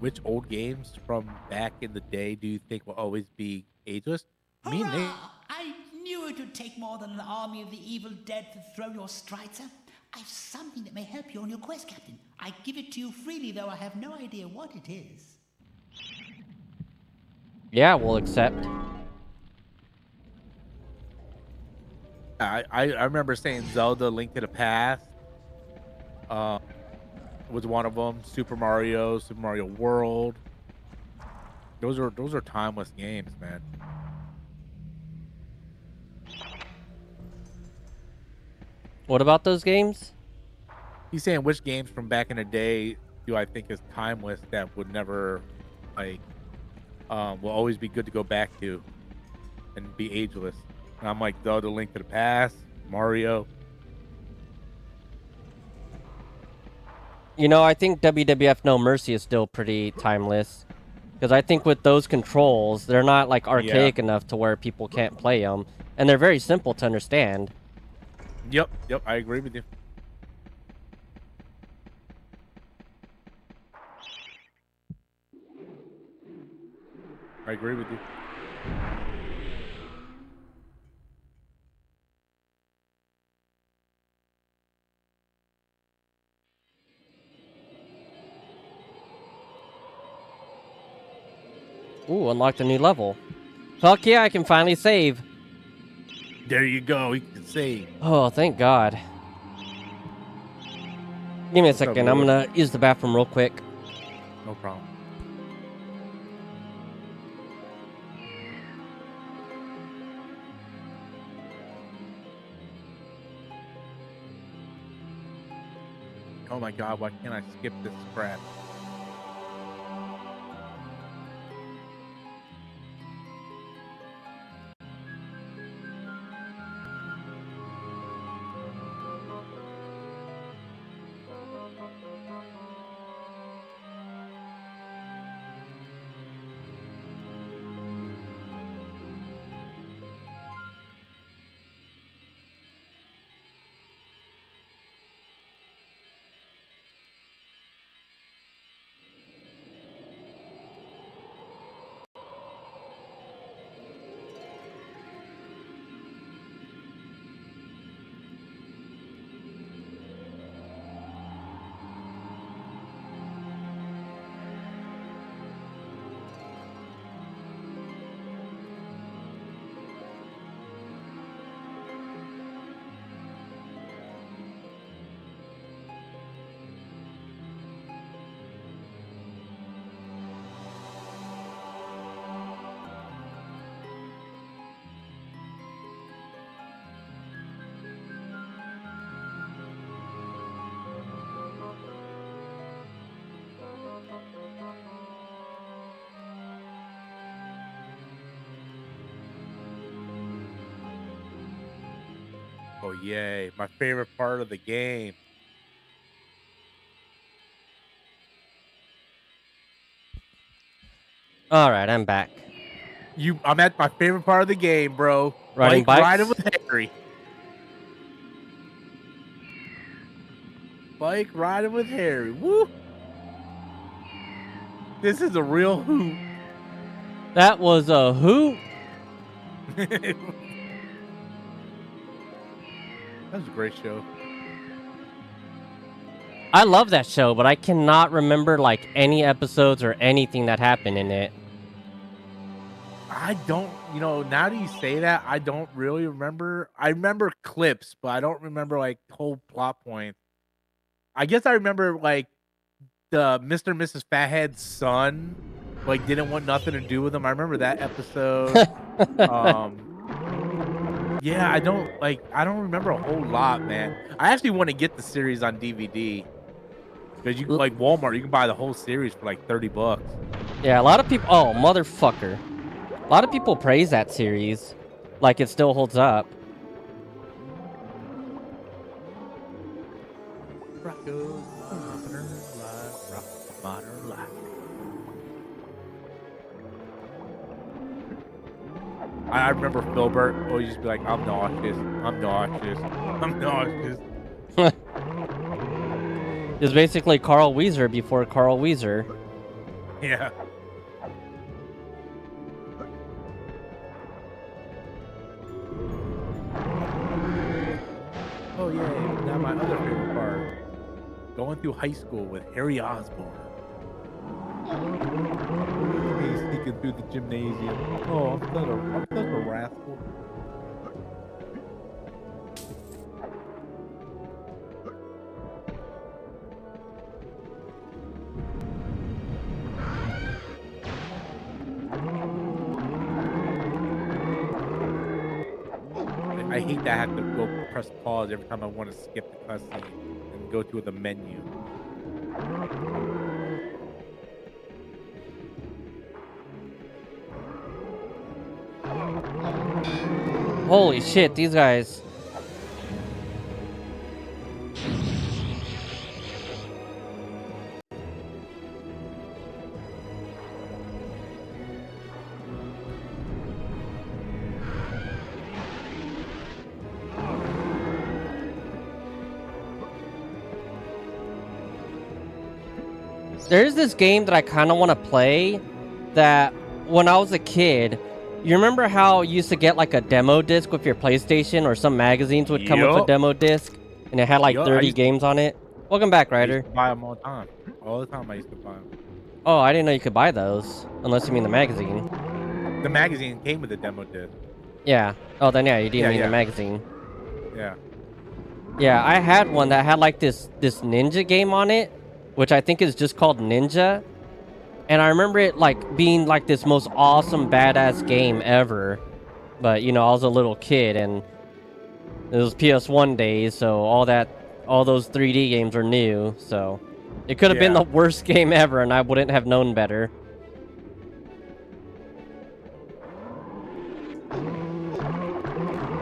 Which old games from back in the day do you think will always be ageless? Me and Nate. Hurrah! I knew it would take more than an army of the evil dead to throw your strides up. I've something that may help you on your quest, Captain. I give it to you freely, though I have no idea what it is. Yeah, we'll accept. I remember saying Zelda Link to the Past was one of them. Super Mario World. Those are timeless games, man. What about those games? He's saying which games from back in the day do I think is timeless that would never like will always be good to go back to and be ageless. And I'm like Zelda Link to the Past, Mario. You know, I think WWF No Mercy is still pretty timeless. Because I think with those controls, they're not like archaic enough to where people can't play them. And they're very simple to understand. Yep, I agree with you. I agree with you. Ooh, unlocked a new level. Fuck yeah, I can finally save. There you go. You can save. Oh, thank God. Give me a up, second. I'm Lord? gonna use the bathroom real quick. No problem. Oh my God, why can't I skip this crap? Oh yay! My favorite part of the game. All right, I'm back. I'm at my favorite part of the game, bro. Riding Bike riding bikes? with Harry. Bike riding with Harry. Woo! This is a real hoot. That was a hoot. That was a great show. I love that show, but I cannot remember like any episodes or anything that happened in it. I don't, now that you say that, I don't really remember. I remember clips, but I don't remember like whole plot points. I guess I remember like the Mr. and Mrs. Fathead's son, like didn't want nothing to do with him. I remember that episode. Yeah, I don't remember a whole lot, man. I actually want to get the series on DVD. Because you like Walmart, you can buy the whole series for like $30. Yeah, a lot of people. Oh, motherfucker! A lot of people praise that series, like it still holds up. I remember Filbert always just be like, "I'm nauseous, I'm nauseous, I'm nauseous." It's basically Carl Weezer before Carl Weezer. Yeah. Oh yeah, now my other favorite part. Going through high school with Harry Osborn. He's sneaking through the gymnasium. Oh, I'm such a rascal. I hate that I have to go press pause every time I want to skip the cutscene and go to the menu. Holy shit, these guys. There's this game that I kind of want to play that when I was a kid, you remember how you used to get like a demo disc with your PlayStation, or some magazines would come with a demo disc and it had like 30 games on it? Welcome back, Ryder. I used to buy them all the time. All the time I used to buy them. Oh, I didn't know you could buy those, unless you mean the magazine. The magazine came with a demo disc. Yeah. Oh, then yeah, you didn't mean the magazine. Yeah. Yeah, I had one that had like this ninja game on it, which I think is just called Ninja. And I remember it like being like this most awesome badass game ever. But I was a little kid and it was PS1 days, so all those 3D games were new, so it could have been the worst game ever and I wouldn't have known better.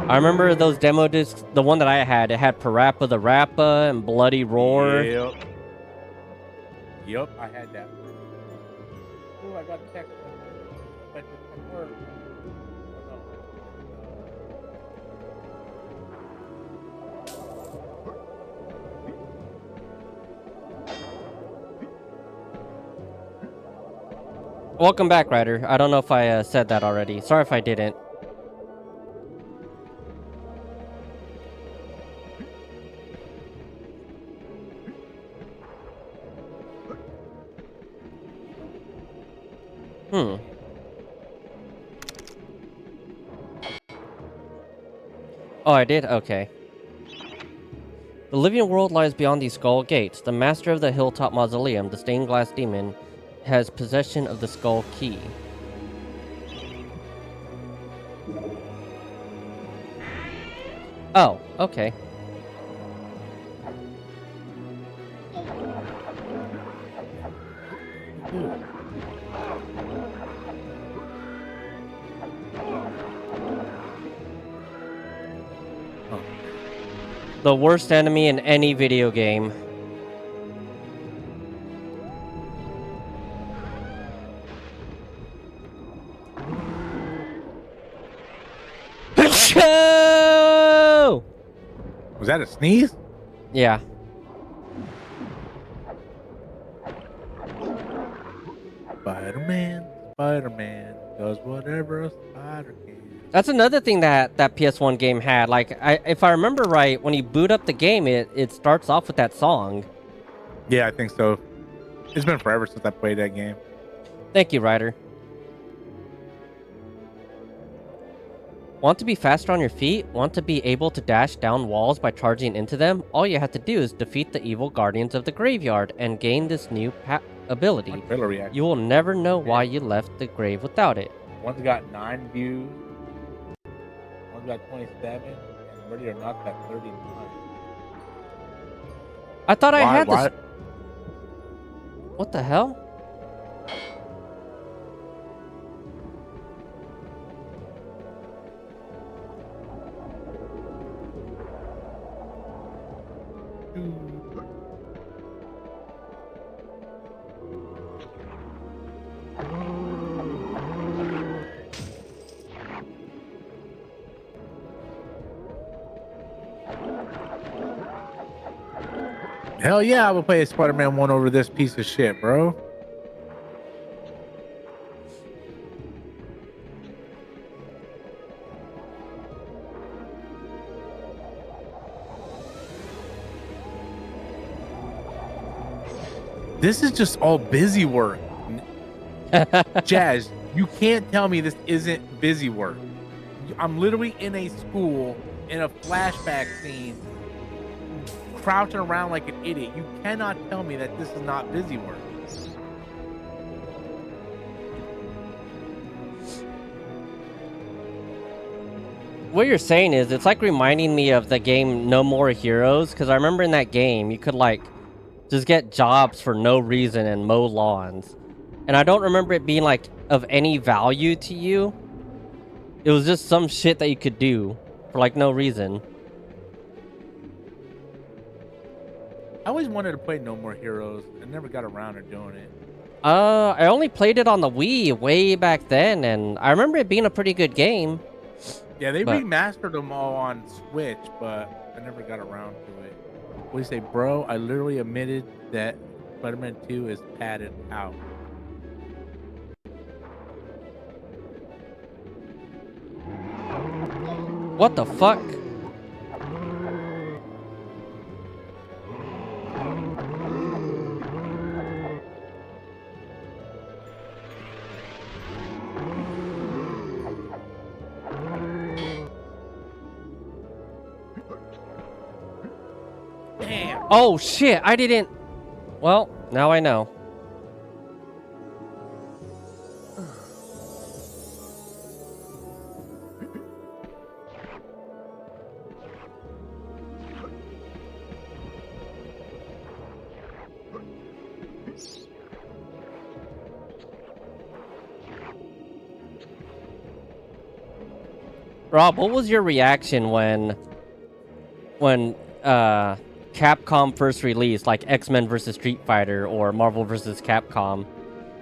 I remember those demo discs, the one that I had, it had Parappa the Rappa and Bloody Roar. Yep, I had that. Oh, I got a text. Welcome back, Ryder. I don't know if I said that already. Sorry if I didn't. Oh, I did? Okay. The living world lies beyond these skull gates. The master of the hilltop mausoleum, the stained glass demon, has possession of the skull key. Oh, okay. The worst enemy in any video game. Was that a sneeze? Yeah. Spider-Man does whatever a spider can. That's another thing that PS1 game had. Like, if I remember right, when you boot up the game, it starts off with that song. Yeah, I think so. It's been forever since I played that game. Thank you, Ryder. Want to be faster on your feet? Want to be able to dash down walls by charging into them? All you have to do is defeat the evil guardians of the graveyard and gain this new ability. You will never know why you left the grave without it. One's got 9 views. One's got 27. And Ready or Not got 39. I thought I had this. What the hell? Hell yeah, I would play a Spider-Man 1 over this piece of shit, bro. This is just all busy work. Jazz, you can't tell me this isn't busy work. I'm literally in a school in a flashback scene crouching around like an idiot. You cannot tell me that this is not busy work. What you're saying is, it's like reminding me of the game No More Heroes, because I remember in that game, you could like just get jobs for no reason and mow lawns. And I don't remember it being like of any value to you. It was just some shit that you could do for like no reason. I always wanted to play No More Heroes. I never got around to doing it. I only played it on the Wii way back then, and I remember it being a pretty good game. Yeah, they remastered them all on Switch, but I never got around to it. What do you say, bro? I literally admitted that Spider-Man 2 is padded out. What the fuck? Damn. Oh shit, I didn't. Well, now I know. Rob, what was your reaction when Capcom first released, like X-Men vs. Street Fighter or Marvel vs. Capcom?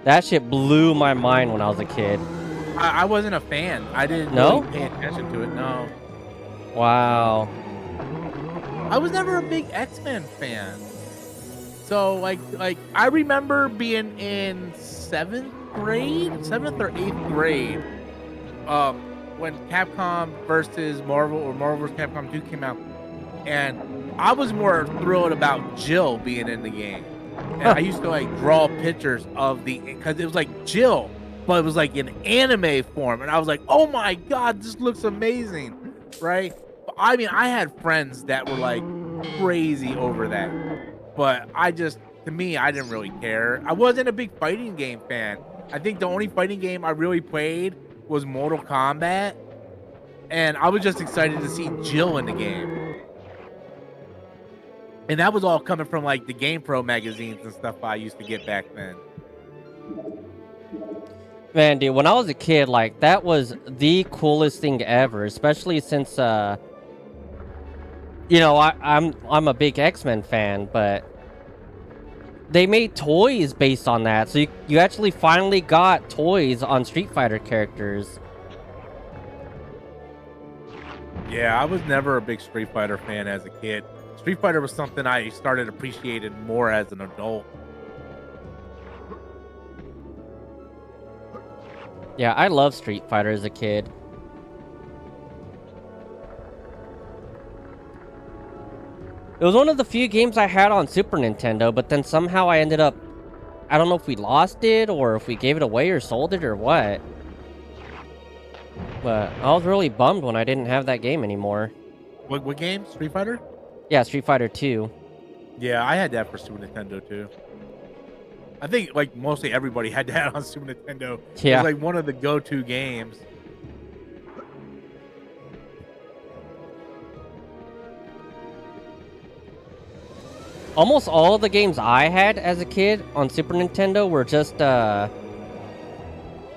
That shit blew my mind when I was a kid. I wasn't a fan. I didn't really pay attention to it, no. Wow. I was never a big X-Men fan. So, like I remember being in 7th or 8th grade, when Capcom versus Marvel or Marvel vs. Capcom 2 came out, and I was more thrilled about Jill being in the game. And I used to like draw pictures of because it was like Jill, but it was like in anime form, and I was like, oh my god, this looks amazing, right? But, I mean, I had friends that were like crazy over that, but to me, I didn't really care. I wasn't a big fighting game fan. I think the only fighting game I really played was Mortal Kombat, and I was just excited to see Jill in the game. And that was all coming from like the GamePro magazines and stuff I used to get back then. Man, dude, when I was a kid, like, that was the coolest thing ever, especially since You know, I'm a big X-Men fan, but they made toys based on that, so you actually finally got toys on Street Fighter characters. Yeah, I was never a big Street Fighter fan as a kid. Street Fighter was something I started appreciating more as an adult. Yeah, I love Street Fighter as a kid. It was one of the few games I had on Super Nintendo, but then somehow I ended up... I don't know if we lost it, or if we gave it away or sold it, or what. But I was really bummed when I didn't have that game anymore. What game? Street Fighter? Yeah, Street Fighter 2. Yeah, I had that for Super Nintendo too. I think like mostly everybody had that on Super Nintendo. Yeah. It was like one of the go-to games. Almost all of the games I had as a kid on Super Nintendo were just,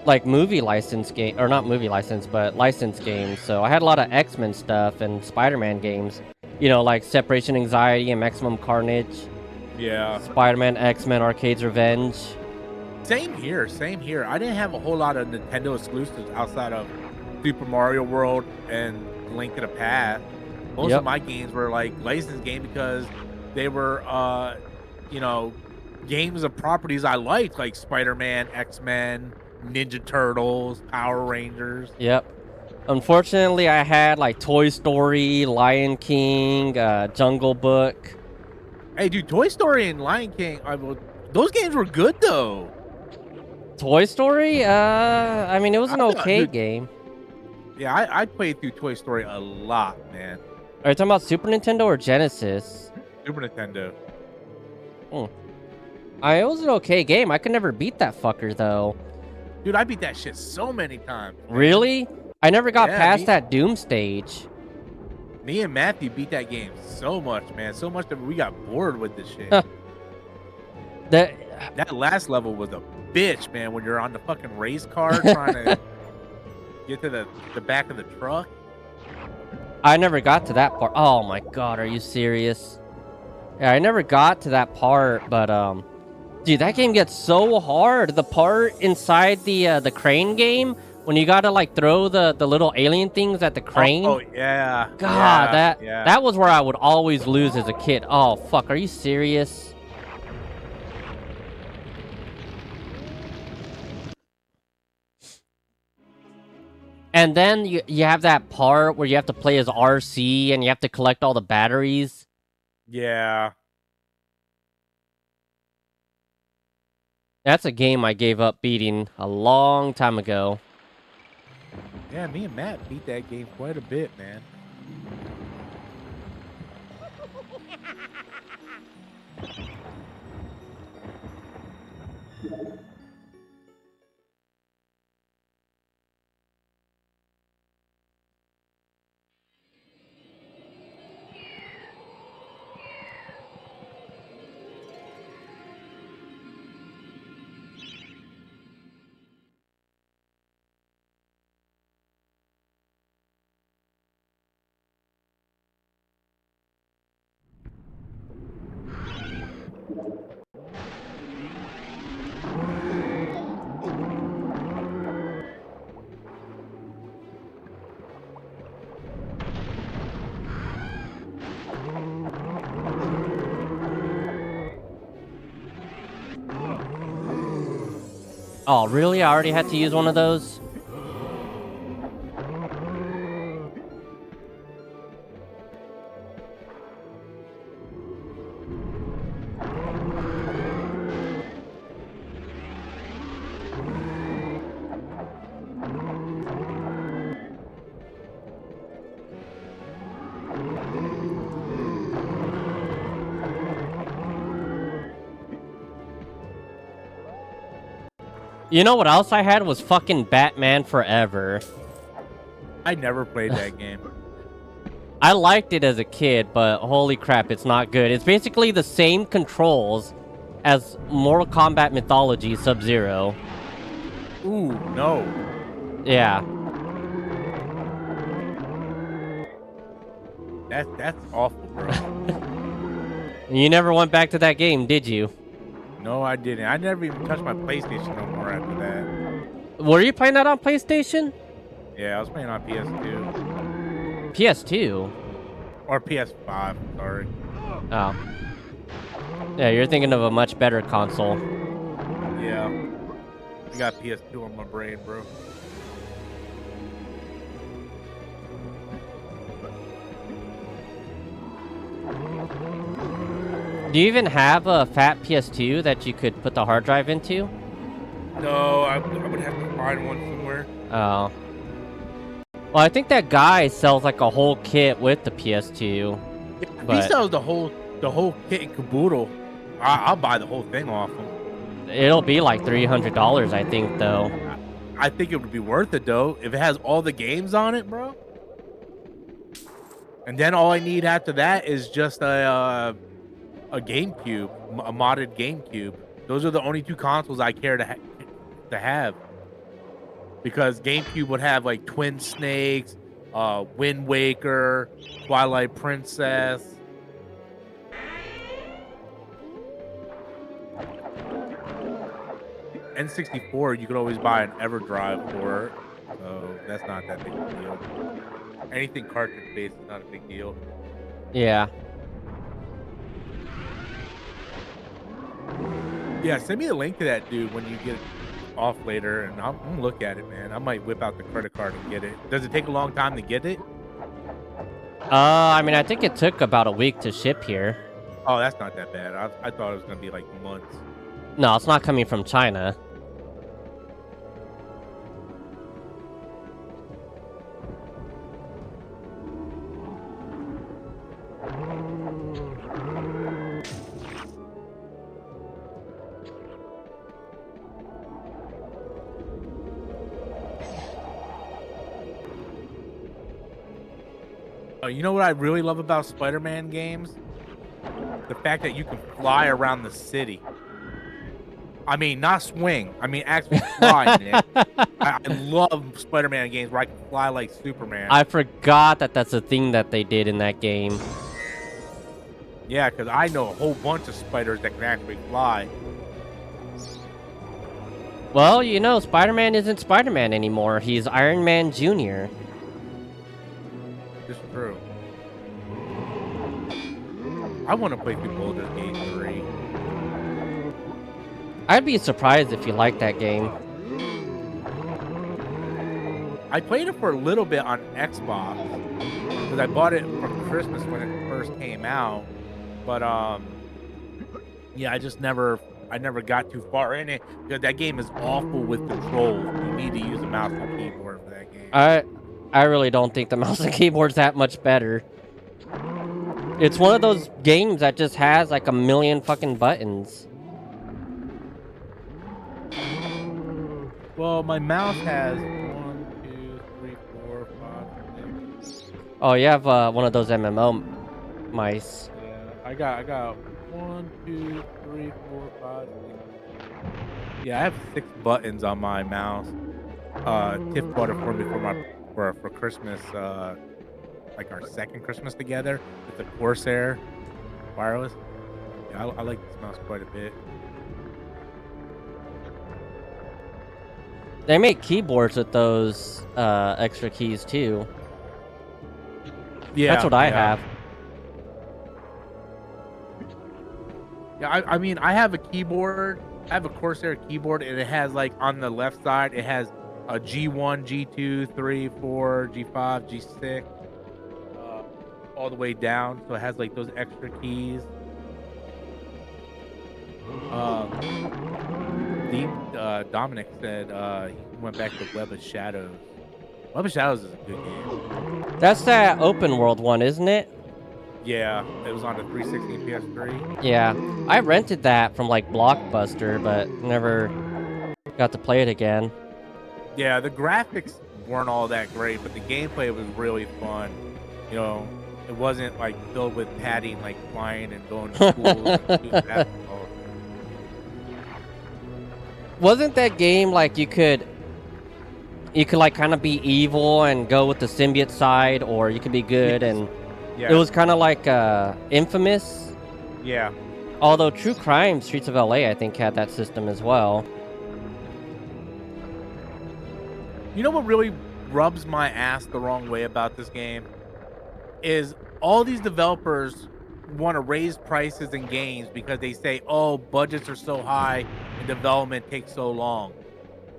like movie license game, or not movie license, but license games. So I had a lot of X-Men stuff and Spider-Man games. You know, like Separation Anxiety and Maximum Carnage. Yeah. Spider-Man, X-Men, Arcade's Revenge. Same here, same here. I didn't have a whole lot of Nintendo exclusives outside of Super Mario World and Link to the Past. Most of my games were like licensed game because they were, you know, games of properties I liked, like Spider-Man, X-Men, Ninja Turtles, Power Rangers. Yep. Unfortunately, I had like Toy Story, Lion King, Jungle Book. Hey, dude, Toy Story and Lion King, those games were good though. Toy Story? I mean, it was an okay game. Yeah, I played through Toy Story a lot, man. Are you talking about Super Nintendo or Genesis? Super Nintendo. It was an okay game. I could never beat that fucker, though. Dude, I beat that shit so many times. Man. Really? I never got past that Doom stage. Me and Matthew beat that game so much, man. So much that we got bored with this shit. That last level was a bitch, man, when you're on the fucking race car trying to get to the back of the truck. I never got to that part. Oh my god, are you serious? Yeah, I never got to that part, but dude, that game gets so hard. The part inside the crane game when you gotta like throw the little alien things at the crane. Oh yeah. God, that was where I would always lose as a kid. Oh fuck, are you serious? And then you have that part where you have to play as RC and you have to collect all the batteries. Yeah. That's a game I gave up beating a long time ago. Yeah, me and Matt beat that game quite a bit, man. Oh, really? I already had to use one of those? You know what else I had was fucking Batman Forever. I never played that game. I liked it as a kid, but holy crap, it's not good. It's basically the same controls as Mortal Kombat Mythology Sub-Zero. Ooh, no. That's awful, bro. You never went back to that game, did you? No, I didn't. I never even touched my PlayStation no more after that. Were you playing that on PlayStation? Yeah, I was playing on PS2 PS2? or PS5. Sorry. Oh. Yeah, you're thinking of a much better console. Yeah, I got PS2 on my brain, bro. Do you even have a fat PS2 that you could put the hard drive into? No, I would have to find one somewhere. Oh. Well, I think that guy sells like a whole kit with the PS2. If But- he sells the whole kit and caboodle, I'll buy the whole thing off him. It'll be like $300, I think, though. I think it would be worth it though if it has all the games on it, bro. And then all I need after that is just a GameCube, a modded GameCube. Those are the only two consoles I care to have. Because GameCube would have like Twin Snakes, Wind Waker, Twilight Princess. N64, you could always buy an EverDrive for, so that's not that big of a deal. Anything cartridge based is not a big deal. Yeah. Yeah, send me a link to that dude when you get off later, and I'm gonna look at it, man. I might whip out the credit card and get it. Does it take a long time to get it? I mean, I think it took about a week to ship here. Oh, that's not that bad. I thought it was gonna be like months. No, it's not coming from China. You know what I really love about Spider-Man games? The fact that you can fly around the city. I mean, not swing. I mean, actually fly, Nick. I love Spider-Man games where I can fly like Superman. I forgot that that's a thing that they did in that game. Yeah, because I know a whole bunch of spiders that can actually fly. Well, you know, Spider-Man isn't Spider-Man anymore. He's Iron Man Jr. It's true. I want to play through Baldur's Gate 3. I'd be surprised if you liked that game. I played it for a little bit on Xbox because I bought it for Christmas when it first came out. But yeah, I never got too far in it because that game is awful with controls. You need to use a mouse and keyboard for that game. I really don't think the mouse and keyboard's that much better. It's one of those games that just has like a million fucking buttons. Well, my mouse has 1, 2, 3, 4, 5, 6. Oh, you have one of those MMO mice. Yeah, I got 1, 2, 3, 4, 5, 6. Yeah, I have 6 buttons on my mouse. Tiff bought it for me for Christmas, like our second Christmas together with the Corsair wireless. Yeah, I like this mouse quite a bit. They make keyboards with those extra keys too. Yeah, That's what I have. Yeah, I mean, I have a keyboard. I have a Corsair keyboard, and it has like on the left side, it has a G1, G2, 3, 4, G5, G6, all the way down. So it has like those extra keys. Dominic said he went back to Web of Shadows. Web of Shadows is a good game. That's that open world one, isn't it? Yeah, it was on the 360 and PS3. Yeah, I rented that from like Blockbuster, but never got to play it again. Yeah, the graphics weren't all that great, but the gameplay was really fun. You know, it wasn't like filled with padding, like flying and going to school and shooting basketball. Wasn't that game like you could like kind of be evil and go with the symbiote side, or you could be good and Yeah. It was kind of like Infamous. Yeah. Although True Crime Streets of LA, I think, had that system as well. You know what really rubs my ass the wrong way about this game? Is all these developers want to raise prices in games because they say, oh, budgets are so high and development takes so long.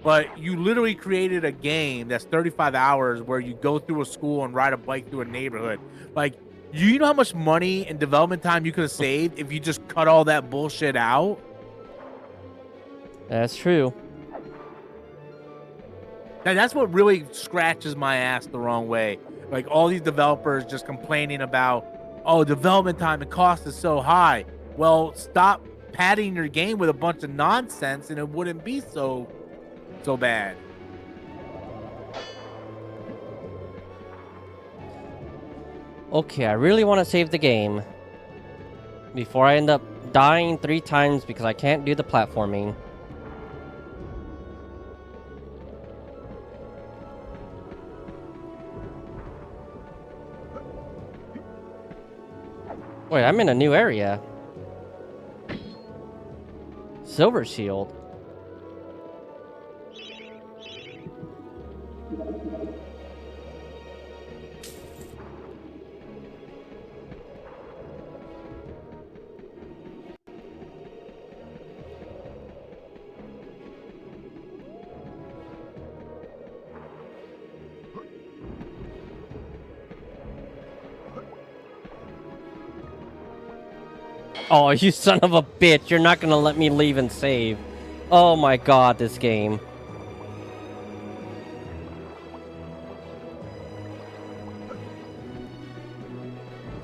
But you literally created a game that's 35 hours where you go through a school and ride a bike through a neighborhood. Like, you know how much money and development time you could have saved if you just cut all that bullshit out? That's true. That's what really scratches my ass the wrong way. Like, all these developers just complaining about, oh, development time and cost is so high. Well, stop padding your game with a bunch of nonsense and it wouldn't be so bad. Okay, I really want to save the game before I end up dying 3 times because I can't do the platforming. Wait, I'm in a new area. Silver Shield. Oh, you son of a bitch. You're not gonna let me leave and save. Oh my god, this game.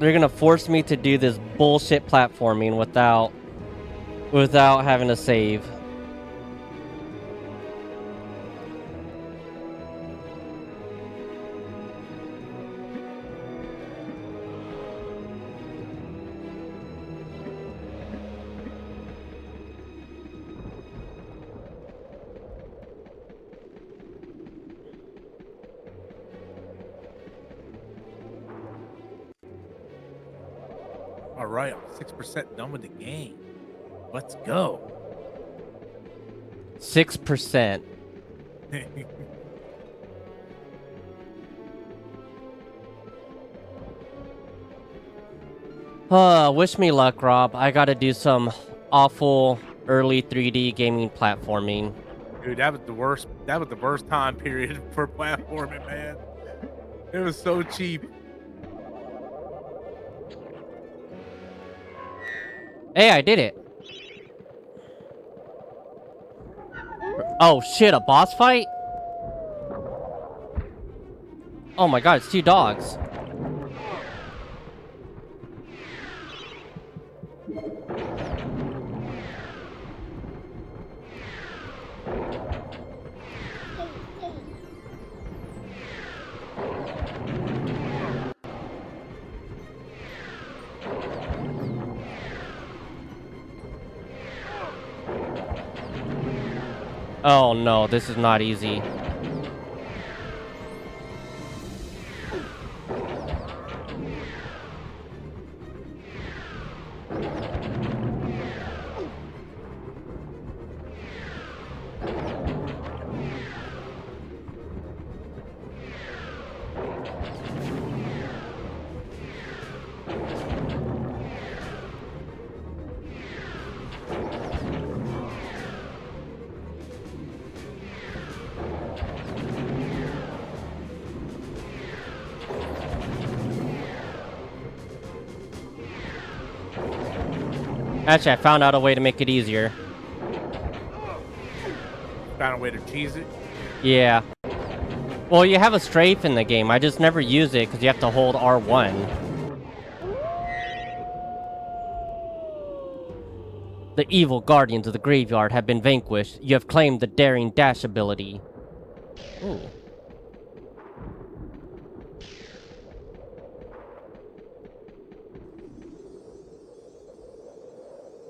They're gonna force me to do this bullshit platforming without having to save. All right, I'm 6% done with the game. Let's go. 6%. Wish me luck, Rob. I gotta do some awful early 3D gaming platforming. Dude, that was the worst. That was the worst time period for platforming, man. It was so cheap. Hey, I did it. Oh shit, a boss fight? Oh my god, it's 2 dogs. Oh no, this is not easy. Actually, I found out a way to make it easier. Found a way to cheese it. Yeah. Well, you have a strafe in the game. I just never use it because you have to hold R1. The evil guardians of the graveyard have been vanquished. You have claimed the daring dash ability. Ooh.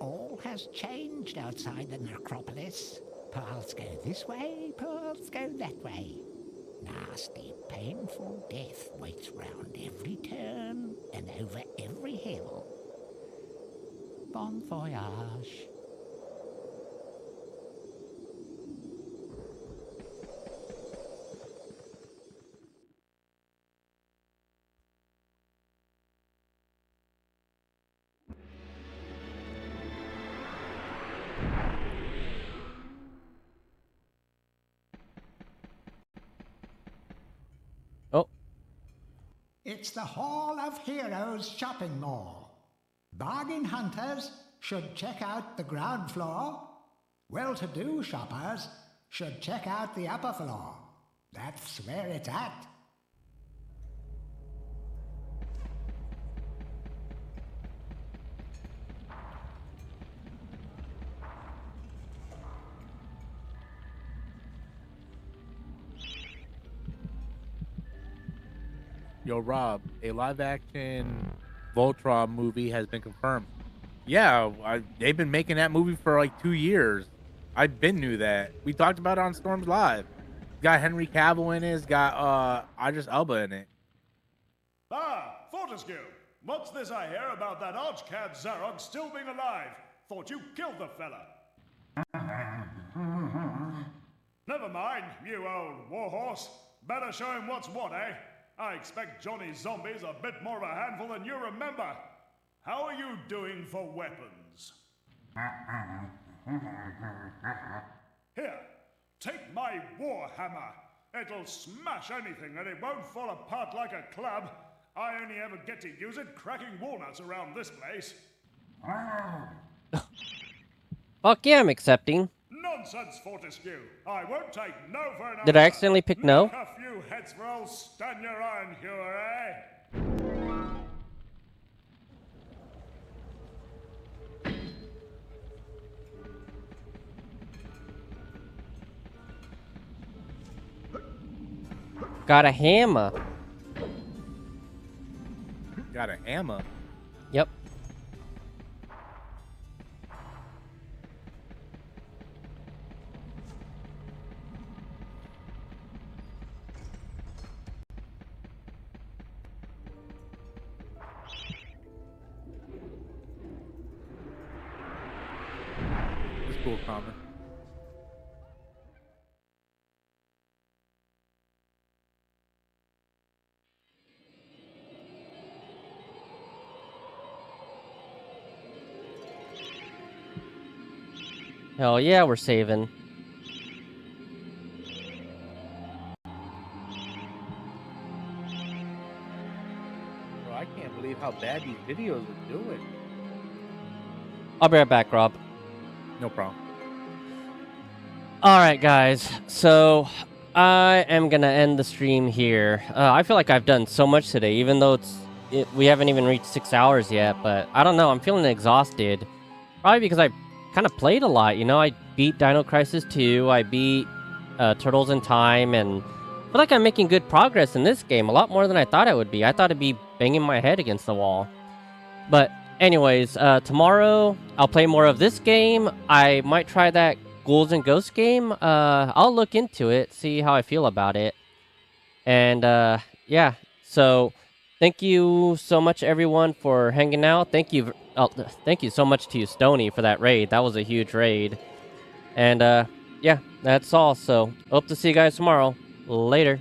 All has changed outside the necropolis. Paths go this way, paths go that way. Nasty, painful death waits round every turn. and over every hill. Bon voyage. Oh, It's the Hall of Heroes shopping mall. Bargain hunters should check out the ground floor. Well-to-do shoppers should check out the upper floor. That's where it's at. Yo, Rob, a live-action Voltron movie has been confirmed. Yeah, they've been making that movie for like 2 years. I been knew that. We talked about it on Storms Live. It's got Henry Cavill in it. It's got Idris Elba in it. Ah, Fortescue! What's this I hear about that archcad Zarok still being alive? Thought you killed the fella. Never mind, you old warhorse. Better show him what's what, eh? I expect Johnny's zombies a bit more of a handful than you remember. How are you doing for weapons? Here, take my war hammer. It'll smash anything and it won't fall apart like a club. I only ever get to use it cracking walnuts around this place. fuck yeah, I'm accepting. Nonsense, Fortescue. I won't take no for an answer. Did I accidentally pick no? Make a few heads for old Stan your iron hewer, eh? Got a hammer. Got a hammer. Yep. It's cool, Connor. Hell yeah, we're saving. Bro, I can't believe how bad these videos are doing. I'll be right back, Rob. No problem. Alright, guys. So, I am gonna end the stream here. I feel like I've done so much today, even though we haven't even reached 6 hours yet. But I don't know, I'm feeling exhausted. Probably because I kind of played a lot, you know? I beat Dino Crisis 2, I beat Turtles in Time, and I feel like I'm making good progress in this game. A lot more than I thought I would be. I thought I'd be banging my head against the wall. But anyways, tomorrow I'll play more of this game. I might try that Ghouls and Ghosts game. I'll look into it, see how I feel about it. And yeah, so thank you so much, everyone, for hanging out. Thank you so much to you, Stony, for that raid. That was a huge raid. And yeah, that's all. So hope to see you guys tomorrow. Later.